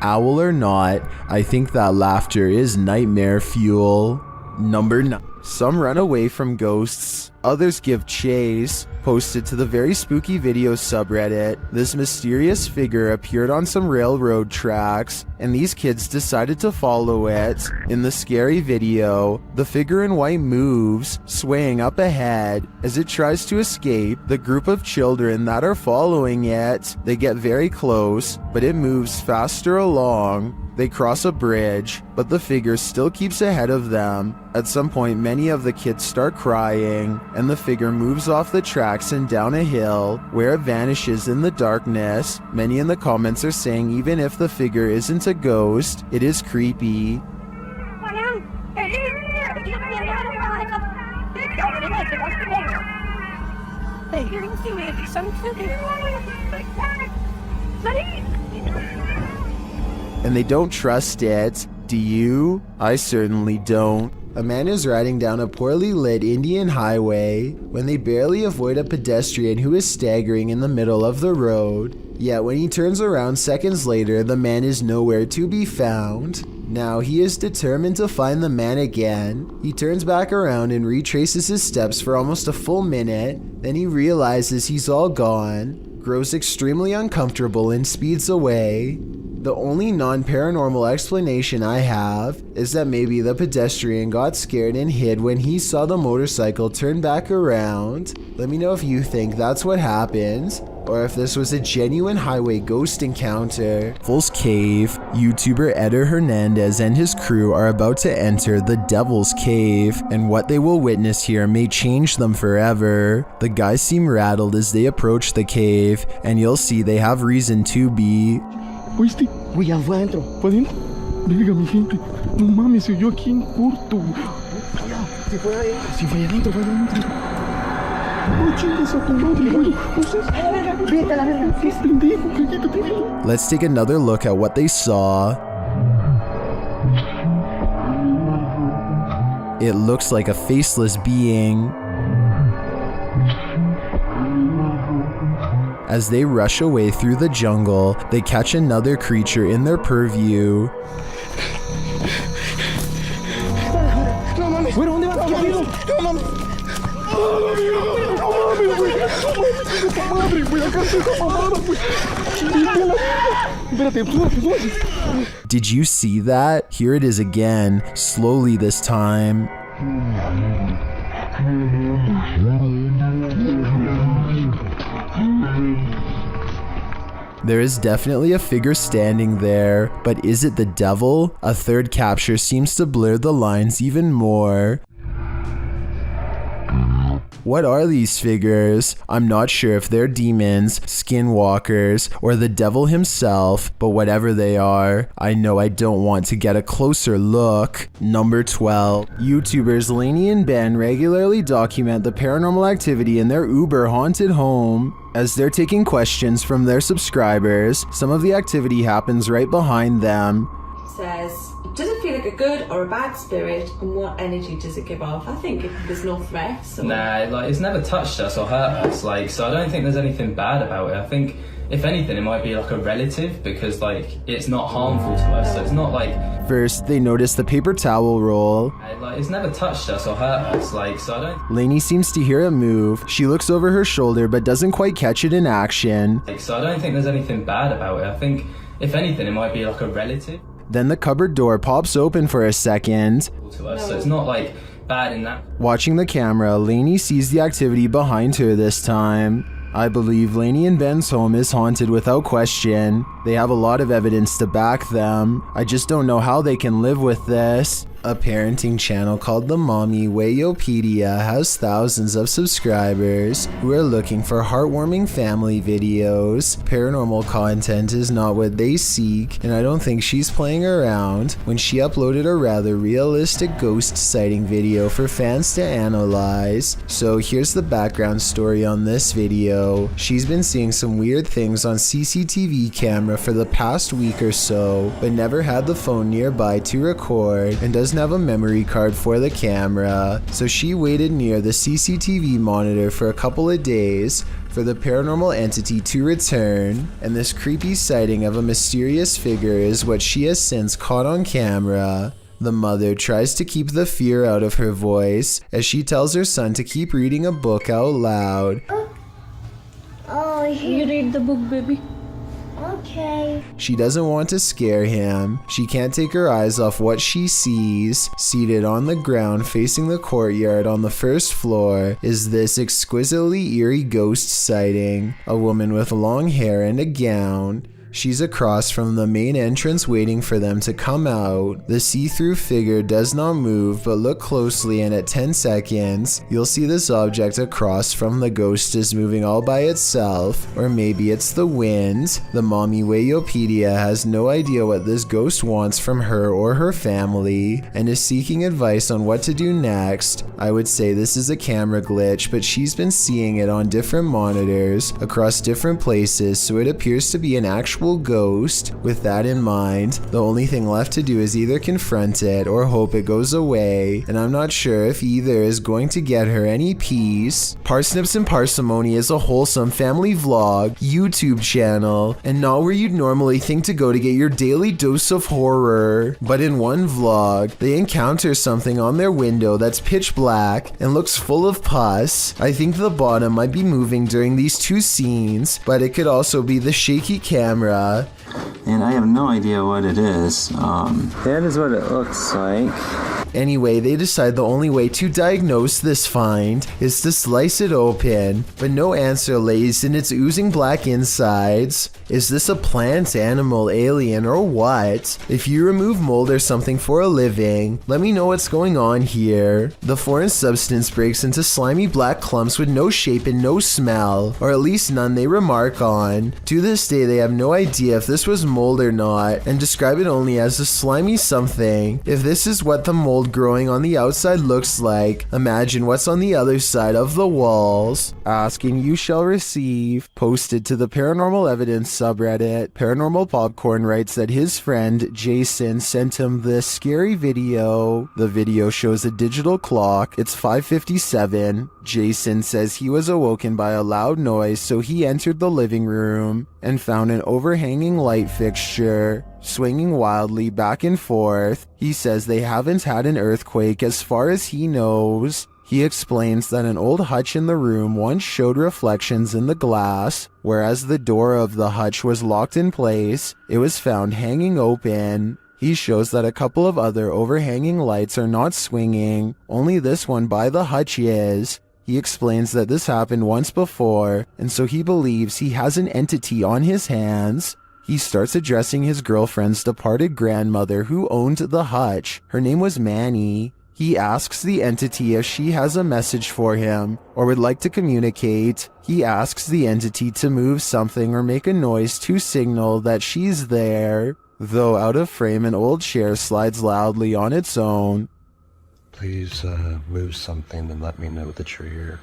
Owl or not, I think that laughter is nightmare fuel. Number 9. Some run away from ghosts, others give chase. Posted to the very spooky video subreddit, this mysterious figure appeared on some railroad tracks, and these kids decided to follow it. In the scary video, the figure in white moves, swaying up ahead. As it tries to escape, the group of children that are following it, they get very close, but it moves faster along. They cross a bridge, but the figure still keeps ahead of them. At some point, many of the kids start crying, and the figure moves off the tracks and down a hill, where it vanishes in the darkness. Many in the comments are saying even if the figure isn't a ghost, it is creepy. And they don't trust it. Do you? I certainly don't. A man is riding down a poorly lit Indian highway when they barely avoid a pedestrian who is staggering in the middle of the road. Yet when he turns around seconds later, the man is nowhere to be found. Now he is determined to find the man again. He turns back around and retraces his steps for almost a full minute. Then he realizes he's all gone, grows extremely uncomfortable and speeds away. The only non-paranormal explanation I have is that maybe the pedestrian got scared and hid when he saw the motorcycle turn back around. Let me know if you think that's what happened, or if this was a genuine highway ghost encounter. Devil's Cave. YouTuber Eder Hernandez and his crew are about to enter the Devil's Cave, and what they will witness here may change them forever. The guys seem rattled as they approach the cave, and you'll see they have reason to be. ¿Oíste? Güey, ya fue adentro. ¿Fue adentro? Verga, mi gente. No mames, se oyó aquí en corto. Si fue adentro. Si fue adentro, fue adentro. Oh, chingas a tu madre, güey. No sé. Vete a la verga. ¿Qué pendejo? Cállate. Let's take another look at what they saw. It looks like a faceless being. As they rush away through the jungle, they catch another creature in their purview. No mames. Güey, ¿dónde vas? No mames. Did you see that? Here it is again, slowly this time. There is definitely a figure standing there, but is it the devil? A third capture seems to blur the lines even more. What are these figures? I'm not sure if they're demons, skinwalkers, or the devil himself, but whatever they are, I know I don't want to get a closer look. Number 12. YouTubers Lainey and Ben regularly document the paranormal activity in their Uber haunted home. As they're taking questions from their subscribers, some of the activity happens right behind them. Says, does it feel like a good or a bad spirit, and what energy does it give off? I think there's no threats. Nah, like it's never touched us or hurt us, like, so I don't think there's anything bad about it. I think if anything, it might be like a relative, because like it's not harmful to us, so it's not like. First, they notice the paper towel roll. Like it's never touched us or hurt us, like, so I don't. Lainey seems to hear a move. She looks over her shoulder but doesn't quite catch it in action. Like, so I don't think there's anything bad about it. I think if anything, it might be like a relative. Then the cupboard door pops open for a second. To us, so it's not like bad in that. Watching the camera, Lainey sees the activity behind her this time. I believe Lainey and Ben's home is haunted without question. They have a lot of evidence to back them. I just don't know how they can live with this. A parenting channel called the Mommy Wayopedia has thousands of subscribers who are looking for heartwarming family videos. Paranormal content is not what they seek, and I don't think she's playing around when she uploaded a rather realistic ghost sighting video for fans to analyze. So here's the background story on this video. She's been seeing some weird things on CCTV camera for the past week or so, but never had the phone nearby to record and doesn't have a memory card for the camera. So she waited near the CCTV monitor for a couple of days for the paranormal entity to return, and this creepy sighting of a mysterious figure is what she has since caught on camera. The mother tries to keep the fear out of her voice as she tells her son to keep reading a book out loud. Oh, you read the book, baby. Okay. She doesn't want to scare him. She can't take her eyes off what she sees. Seated on the ground facing the courtyard on the first floor is this exquisitely eerie ghost sighting. A woman with long hair and a gown. She's across from the main entrance waiting for them to come out. The see-through figure does not move, but look closely and at 10 seconds, you'll see this object across from the ghost is moving all by itself, or maybe it's the wind. The Mommy Wayopedia has no idea what this ghost wants from her or her family, and is seeking advice on what to do next. I would say this is a camera glitch, but she's been seeing it on different monitors, across different places, so it appears to be an actual actual ghost. With that in mind, the only thing left to do is either confront it or hope it goes away, and I'm not sure if either is going to get her any peace. Parsnips and Parsimony is a wholesome family vlog, YouTube channel, and not where you'd normally think to go to get your daily dose of horror. But in one vlog, they encounter something on their window that's pitch black and looks full of pus. I think the bottom might be moving during these two scenes, but it could also be the shaky camera. And I have no idea what it is. That is what it looks like. Anyway, they decide the only way to diagnose this find is to slice it open, but no answer lays in its oozing black insides. Is this a plant, animal, alien, or what? If you remove mold or something for a living, let me know what's going on here. The foreign substance breaks into slimy black clumps with no shape and no smell, or at least none they remark on. To this day, they have no idea if this was mold or not, and describe it only as a slimy something. If this is what the mold growing on the outside looks like, imagine what's on the other side of the walls. Ask and you shall receive. Posted to the Paranormal Evidence subreddit. Paranormal Popcorn writes that his friend Jason sent him this scary video. The video shows a digital clock. It's 5:57. Jason says he was awoken by a loud noise, so he entered the living room and found an overhanging light fixture swinging wildly back and forth. He says they haven't had an earthquake as far as he knows. He explains that an old hutch in the room once showed reflections in the glass, whereas the door of the hutch was locked in place. It was found hanging open. He shows that a couple of other overhanging lights are not swinging, only this one by the hutch is. He explains that this happened once before, and so he believes he has an entity on his hands. He starts addressing his girlfriend's departed grandmother who owned the hutch. Her name was Manny. He asks the entity if she has a message for him or would like to communicate. He asks the entity to move something or make a noise to signal that she's there. Though out of frame, an old chair slides loudly on its own. Please move something and let me know that you're here.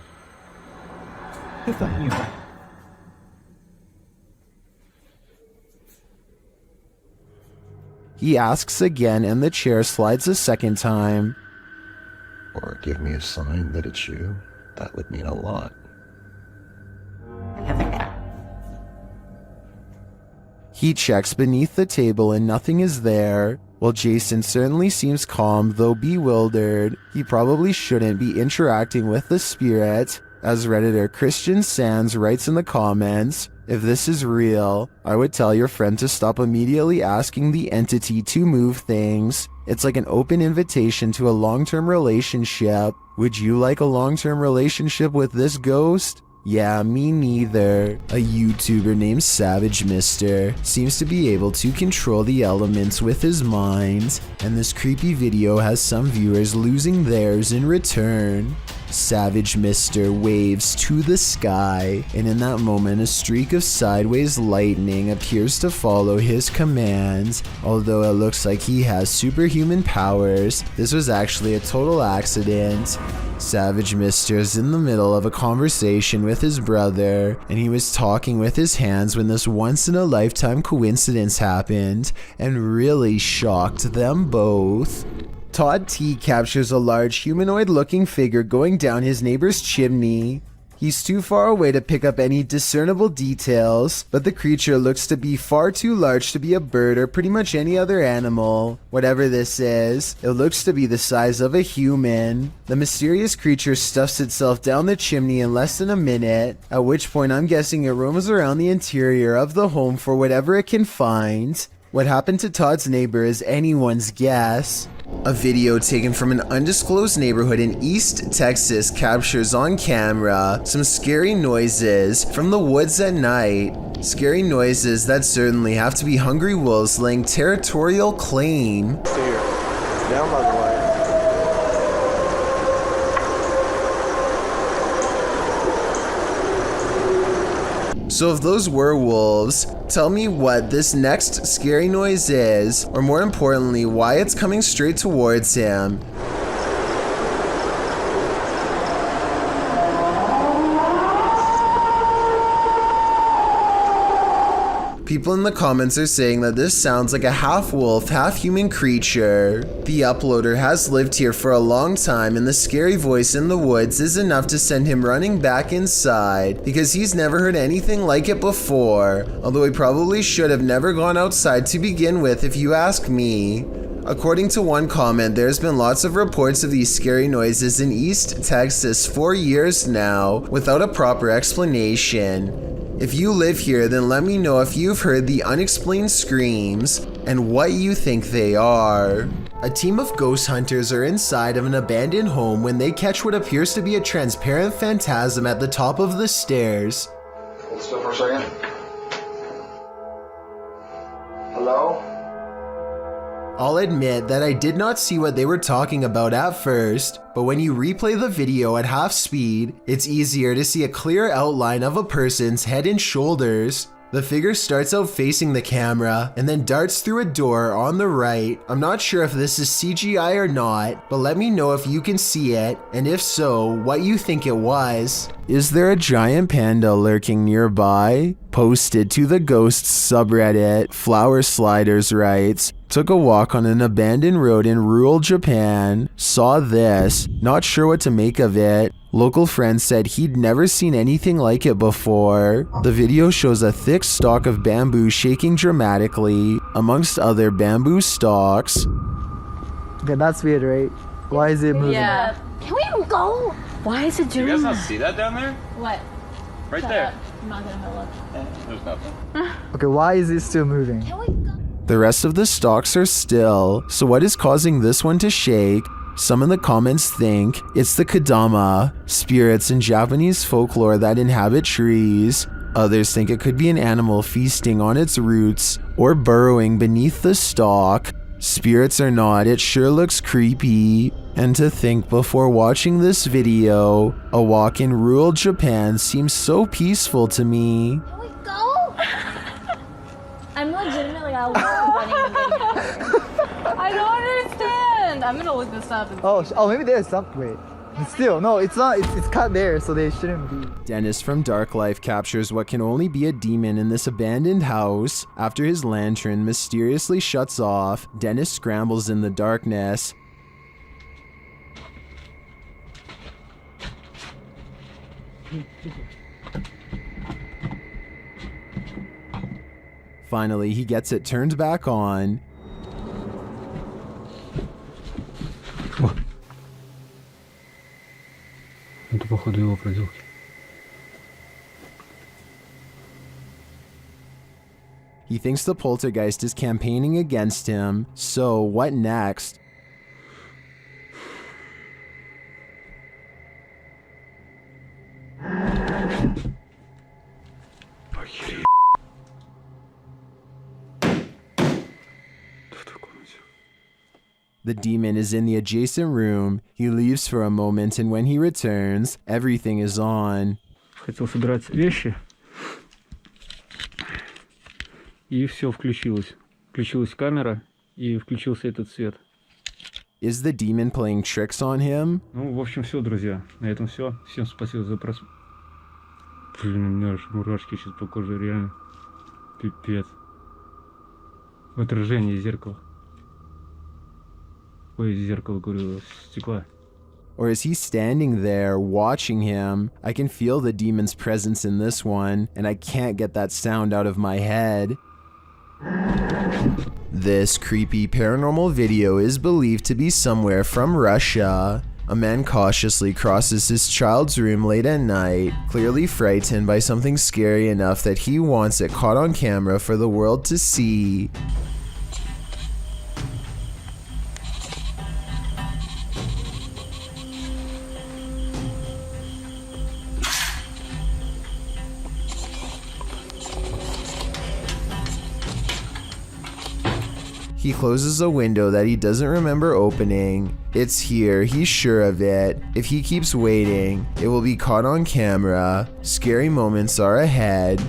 He asks again and the chair slides a second time. Or give me a sign that it's you. That would mean a lot. He checks beneath the table and nothing is there. While Jason certainly seems calm, though bewildered, he probably shouldn't be interacting with the spirit. As Redditor Christian Sands writes in the comments, if this is real, I would tell your friend to stop immediately asking the entity to move things. It's like an open invitation to a long-term relationship. Would you like a long-term relationship with this ghost? Yeah, me neither. A YouTuber named Savage Mister seems to be able to control the elements with his mind, and this creepy video has some viewers losing theirs in return. Savage Mister waves to the sky, and in that moment a streak of sideways lightning appears to follow his commands. Although it looks like he has superhuman powers, this was actually a total accident. Savage Mister is in the middle of a conversation with his brother, and he was talking with his hands when this once-in-a-lifetime coincidence happened and really shocked them both. Todd T captures a large humanoid-looking figure going down his neighbor's chimney. He's too far away to pick up any discernible details, but the creature looks to be far too large to be a bird or pretty much any other animal. Whatever this is, it looks to be the size of a human. The mysterious creature stuffs itself down the chimney in less than a minute, at which point I'm guessing it roams around the interior of the home for whatever it can find. What happened to Todd's neighbor is anyone's guess. A video taken from an undisclosed neighborhood in East Texas captures on camera some scary noises from the woods at night. Scary noises that certainly have to be hungry wolves laying territorial claim. Down by the way. So if those were wolves, tell me what this next scary noise is, or more importantly, why it's coming straight towards him. People in the comments are saying that this sounds like a half wolf, half human creature. The uploader has lived here for a long time, and the scary voice in the woods is enough to send him running back inside because he's never heard anything like it before, although he probably should have never gone outside to begin with if you ask me. According to one comment, there's been lots of reports of these scary noises in East Texas for years now without a proper explanation. If you live here, then let me know if you've heard the unexplained screams and what you think they are. A team of ghost hunters are inside of an abandoned home when they catch what appears to be a transparent phantasm at the top of the stairs. Hold still for a second. Hello? I'll admit that I did not see what they were talking about at first, but when you replay the video at half speed, it's easier to see a clear outline of a person's head and shoulders. The figure starts out facing the camera and then darts through a door on the right. I'm not sure if this is CGI or not, but let me know if you can see it, and if so, what you think it was. Is there a giant panda lurking nearby? Posted to the Ghosts subreddit, Flower Sliders writes, took a walk on an abandoned road in rural Japan, saw this, not sure what to make of it. Local friend said he'd never seen anything like it before. The video shows a thick stalk of bamboo shaking dramatically, amongst other bamboo stalks. Okay, that's weird, right? Why is it moving? Yeah. Can we go? Why is it doing that? You guys not see that down there? What? Right there. I'm not gonna look. There's nothing. Okay, why is it still moving? The rest of the stalks are still, so what is causing this one to shake? Some in the comments think it's the Kadama, spirits in Japanese folklore that inhabit trees. Others think it could be an animal feasting on its roots or burrowing beneath the stalk. Spirits or not, it sure looks creepy. And to think before watching this video, a walk in rural Japan seems so peaceful to me. Can we go? I'm legitimately out running the video. I don't understand. I'm gonna look this up. Oh, maybe there's something. Wait. Still, no, it's not. It's cut there, so they shouldn't be. Dennis from Dark Life captures what can only be a demon in this abandoned house. After his lantern mysteriously shuts off, Dennis scrambles in the darkness. Finally, he gets it turned back on. Это, походу, его проделки. He thinks the poltergeist is campaigning against him, so what next? The demon is in the adjacent room. He leaves for a moment, and when he returns, everything is on. Хотел собирать вещи, и все включилось. Включилась камера, и включился этот свет. Is the demon playing tricks on him? Ну, в общем, все, друзья. На этом все. Всем спасибо за просмотр. Блин, у меня аж мурашки сейчас по коже, реально. Пипец. Отражение зеркала. Ой, зеркало, говорю, стекла. Or is he standing there watching him? I can feel the demon's presence in this one, and I can't get that sound out of my head. This creepy paranormal video is believed to be somewhere from Russia. A man cautiously crosses his child's room late at night, clearly frightened by something scary enough that he wants it caught on camera for the world to see. He closes a window that he doesn't remember opening. It's here, he's sure of it. If he keeps waiting, it will be caught on camera. Scary moments are ahead.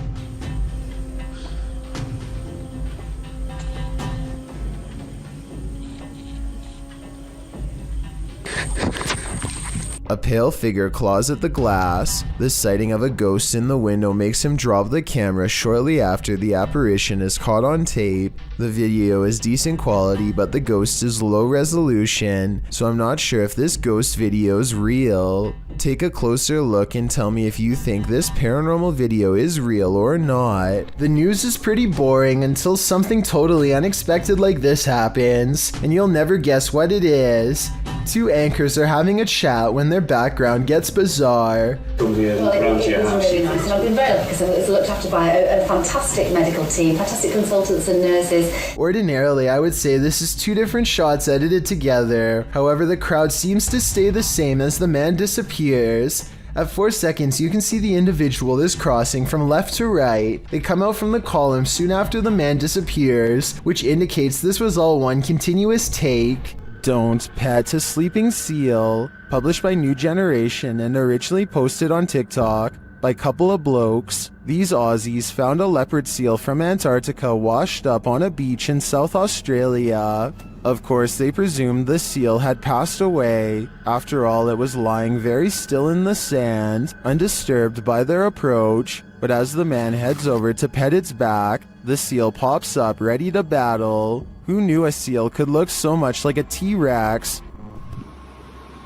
A pale figure claws at the glass. The sighting of a ghost in the window makes him drop the camera shortly after the apparition is caught on tape. The video is decent quality, but the ghost is low resolution, so I'm not sure if this ghost video is real. Take a closer look and tell me if you think this paranormal video is real or not. The news is pretty boring until something totally unexpected like this happens, and you'll never guess what it is. Two anchors are having a chat when their background gets bizarre. Well, it was really nice, and I've been very lucky because I was looked after by a fantastic medical team, fantastic consultants and nurses. Ordinarily, I would say this is two different shots edited together. However, the crowd seems to stay the same as the man disappears. At 4 seconds, you can see the individual is crossing from left to right. They come out from the column soon after the man disappears, which indicates this was all one continuous take. Don't Pet a Sleeping Seal, published by New Generation and originally posted on TikTok by Couple of Blokes. These Aussies found a leopard seal from Antarctica washed up on a beach in South Australia. Of course, they presumed the seal had passed away. After all, it was lying very still in the sand, undisturbed by their approach. But as the man heads over to pet its back, the seal pops up ready to battle. Who knew a seal could look so much like a T-Rex?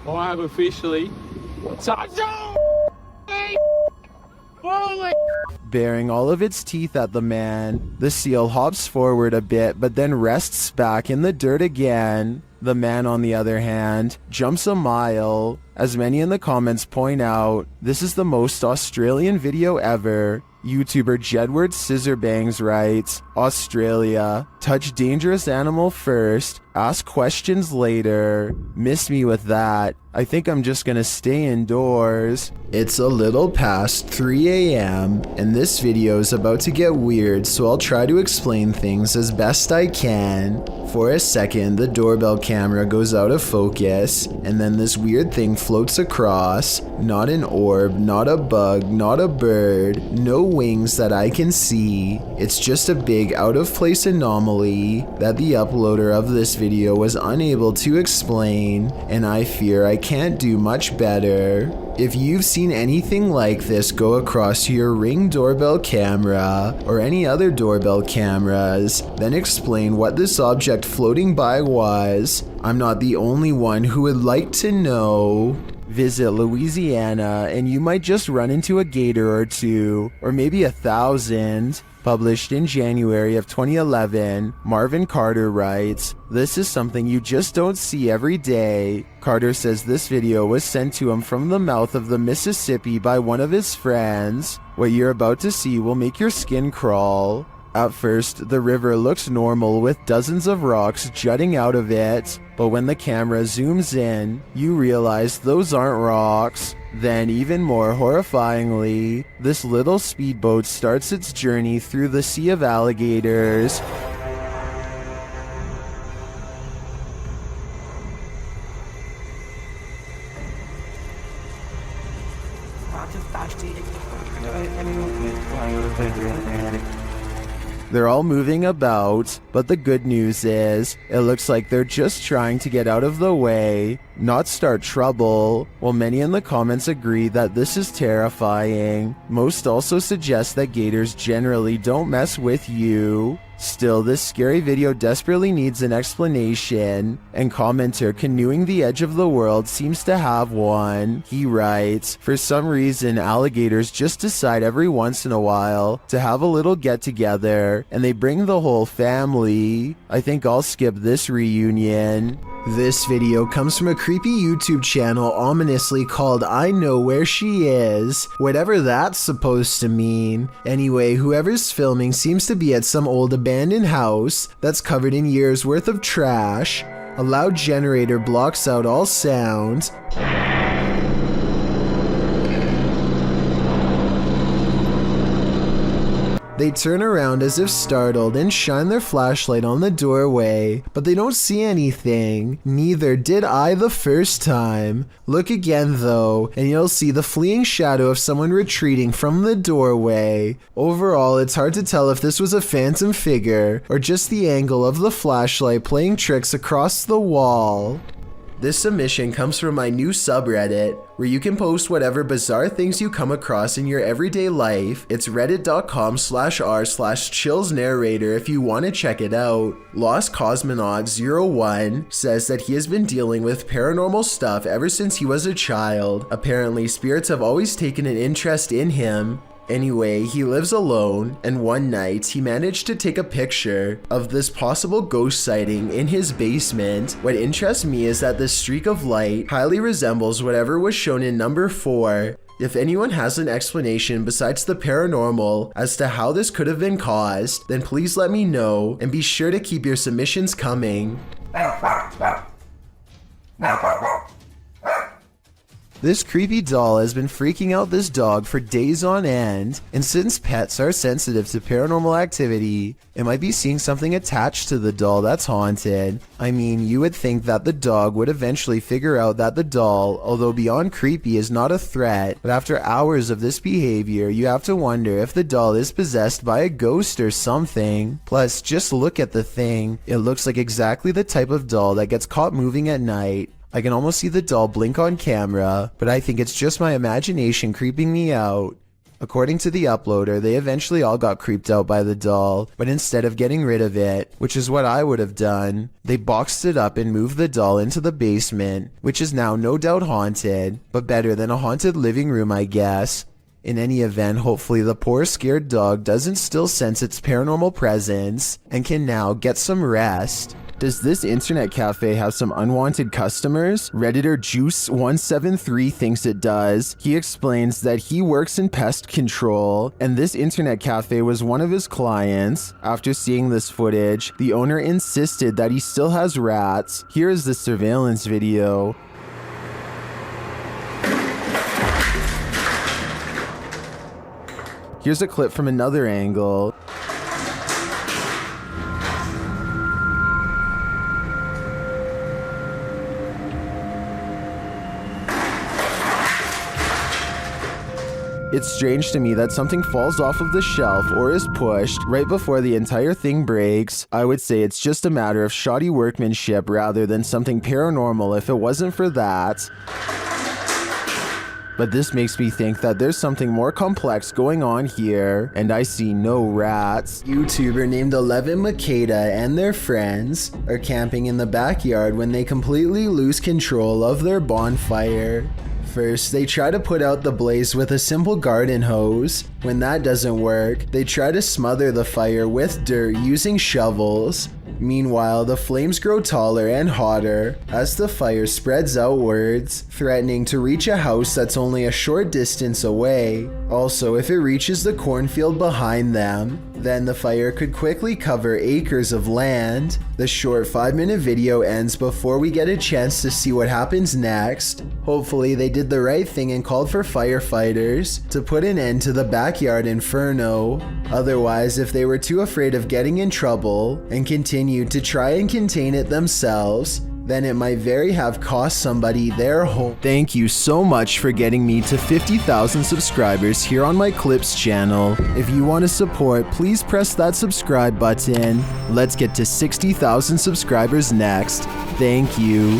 I have officially Baring all of its teeth at the man, the seal hops forward a bit but then rests back in the dirt again. The man, on the other hand, jumps a mile. As many in the comments point out, this is the most Australian video ever. YouTuber Jedward Scissorbangs writes, Australia, touch dangerous animal first, ask questions later. Miss me with that. I think I'm just gonna stay indoors. It's a little past 3 a.m. and this video is about to get weird, so I'll try to explain things as best I can. For a second, the doorbell camera goes out of focus, and then this weird thing floats across. Not an orb, not a bug, not a bird, no wings that I can see. It's just a big out-of-place anomaly that the uploader of this video was unable to explain, and I fear I can't do much better. If you've seen anything like this go across your Ring doorbell camera or any other doorbell cameras, then explain what this object floating by was. I'm not the only one who would like to know. Visit Louisiana and you might just run into a gator or two, or maybe 1,000. Published in January of 2011, Marvin Carter writes, "This is something you just don't see every day." Carter says this video was sent to him from the mouth of the Mississippi by one of his friends. What you're about to see will make your skin crawl. At first, the river looks normal with dozens of rocks jutting out of it, but when the camera zooms in, you realize those aren't rocks. Then, even more horrifyingly, this little speedboat starts its journey through the sea of alligators. They're all moving about, but the good news is, it looks like they're just trying to get out of the way, not start trouble. While many in the comments agree that this is terrifying, most also suggest that gators generally don't mess with you. Still, this scary video desperately needs an explanation, and commenter Canoeing the Edge of the World seems to have one. He writes, "For some reason, alligators just decide every once in a while to have a little get-together, and they bring the whole family. I think I'll skip this reunion." This video comes from a creepy YouTube channel ominously called I Know Where She Is, whatever that's supposed to mean. Anyway, whoever's filming seems to be at some old abandoned house that's covered in years worth of trash. A loud generator blocks out all sound. They turn around as if startled and shine their flashlight on the doorway, but they don't see anything. Neither did I the first time. Look again though, and you'll see the fleeing shadow of someone retreating from the doorway. Overall, it's hard to tell if this was a phantom figure or just the angle of the flashlight playing tricks across the wall. This submission comes from my new subreddit, where you can post whatever bizarre things you come across in your everyday life. It's reddit.com/r/chillsnarrator if you want to check it out. Lost Cosmonaut 01 says that he has been dealing with paranormal stuff ever since he was a child. Apparently, spirits have always taken an interest in him. Anyway, he lives alone, and one night he managed to take a picture of this possible ghost sighting in his basement. What interests me is that this streak of light highly resembles whatever was shown in number 4. If anyone has an explanation besides the paranormal as to how this could have been caused, then please let me know, and be sure to keep your submissions coming. This creepy doll has been freaking out this dog for days on end, and since pets are sensitive to paranormal activity, it might be seeing something attached to the doll that's haunted. I mean, you would think that the dog would eventually figure out that the doll, although beyond creepy, is not a threat, but after hours of this behavior, you have to wonder if the doll is possessed by a ghost or something. Plus, just look at the thing. It looks like exactly the type of doll that gets caught moving at night. I can almost see the doll blink on camera, but I think it's just my imagination creeping me out. According to the uploader, they eventually all got creeped out by the doll, but instead of getting rid of it, which is what I would have done, they boxed it up and moved the doll into the basement, which is now no doubt haunted, but better than a haunted living room, I guess. In any event, hopefully the poor scared dog doesn't still sense its paranormal presence and can now get some rest. Does this internet cafe have some unwanted customers? Redditor Juice173 thinks it does. He explains that he works in pest control, and this internet cafe was one of his clients. After seeing this footage, the owner insisted that he still has rats. Here is the surveillance video. Here's a clip from another angle. It's strange to me that something falls off of the shelf or is pushed right before the entire thing breaks. I would say it's just a matter of shoddy workmanship rather than something paranormal if it wasn't for that. But this makes me think that there's something more complex going on here, and I see no rats. YouTuber named 11 Makeda and their friends are camping in the backyard when they completely lose control of their bonfire. First, they try to put out the blaze with a simple garden hose. When that doesn't work, they try to smother the fire with dirt using shovels. Meanwhile, the flames grow taller and hotter as the fire spreads outwards, threatening to reach a house that's only a short distance away. Also, if it reaches the cornfield behind them, then the fire could quickly cover acres of land. The short 5-minute video ends before we get a chance to see what happens next. Hopefully they did the right thing and called for firefighters to put an end to the backyard inferno. Otherwise, if they were too afraid of getting in trouble and continued to try and contain it themselves, then it might very have cost somebody their home. Thank you so much for getting me to 50,000 subscribers here on my Clips channel. If you want to support, please press that subscribe button. Let's get to 60,000 subscribers next. Thank you.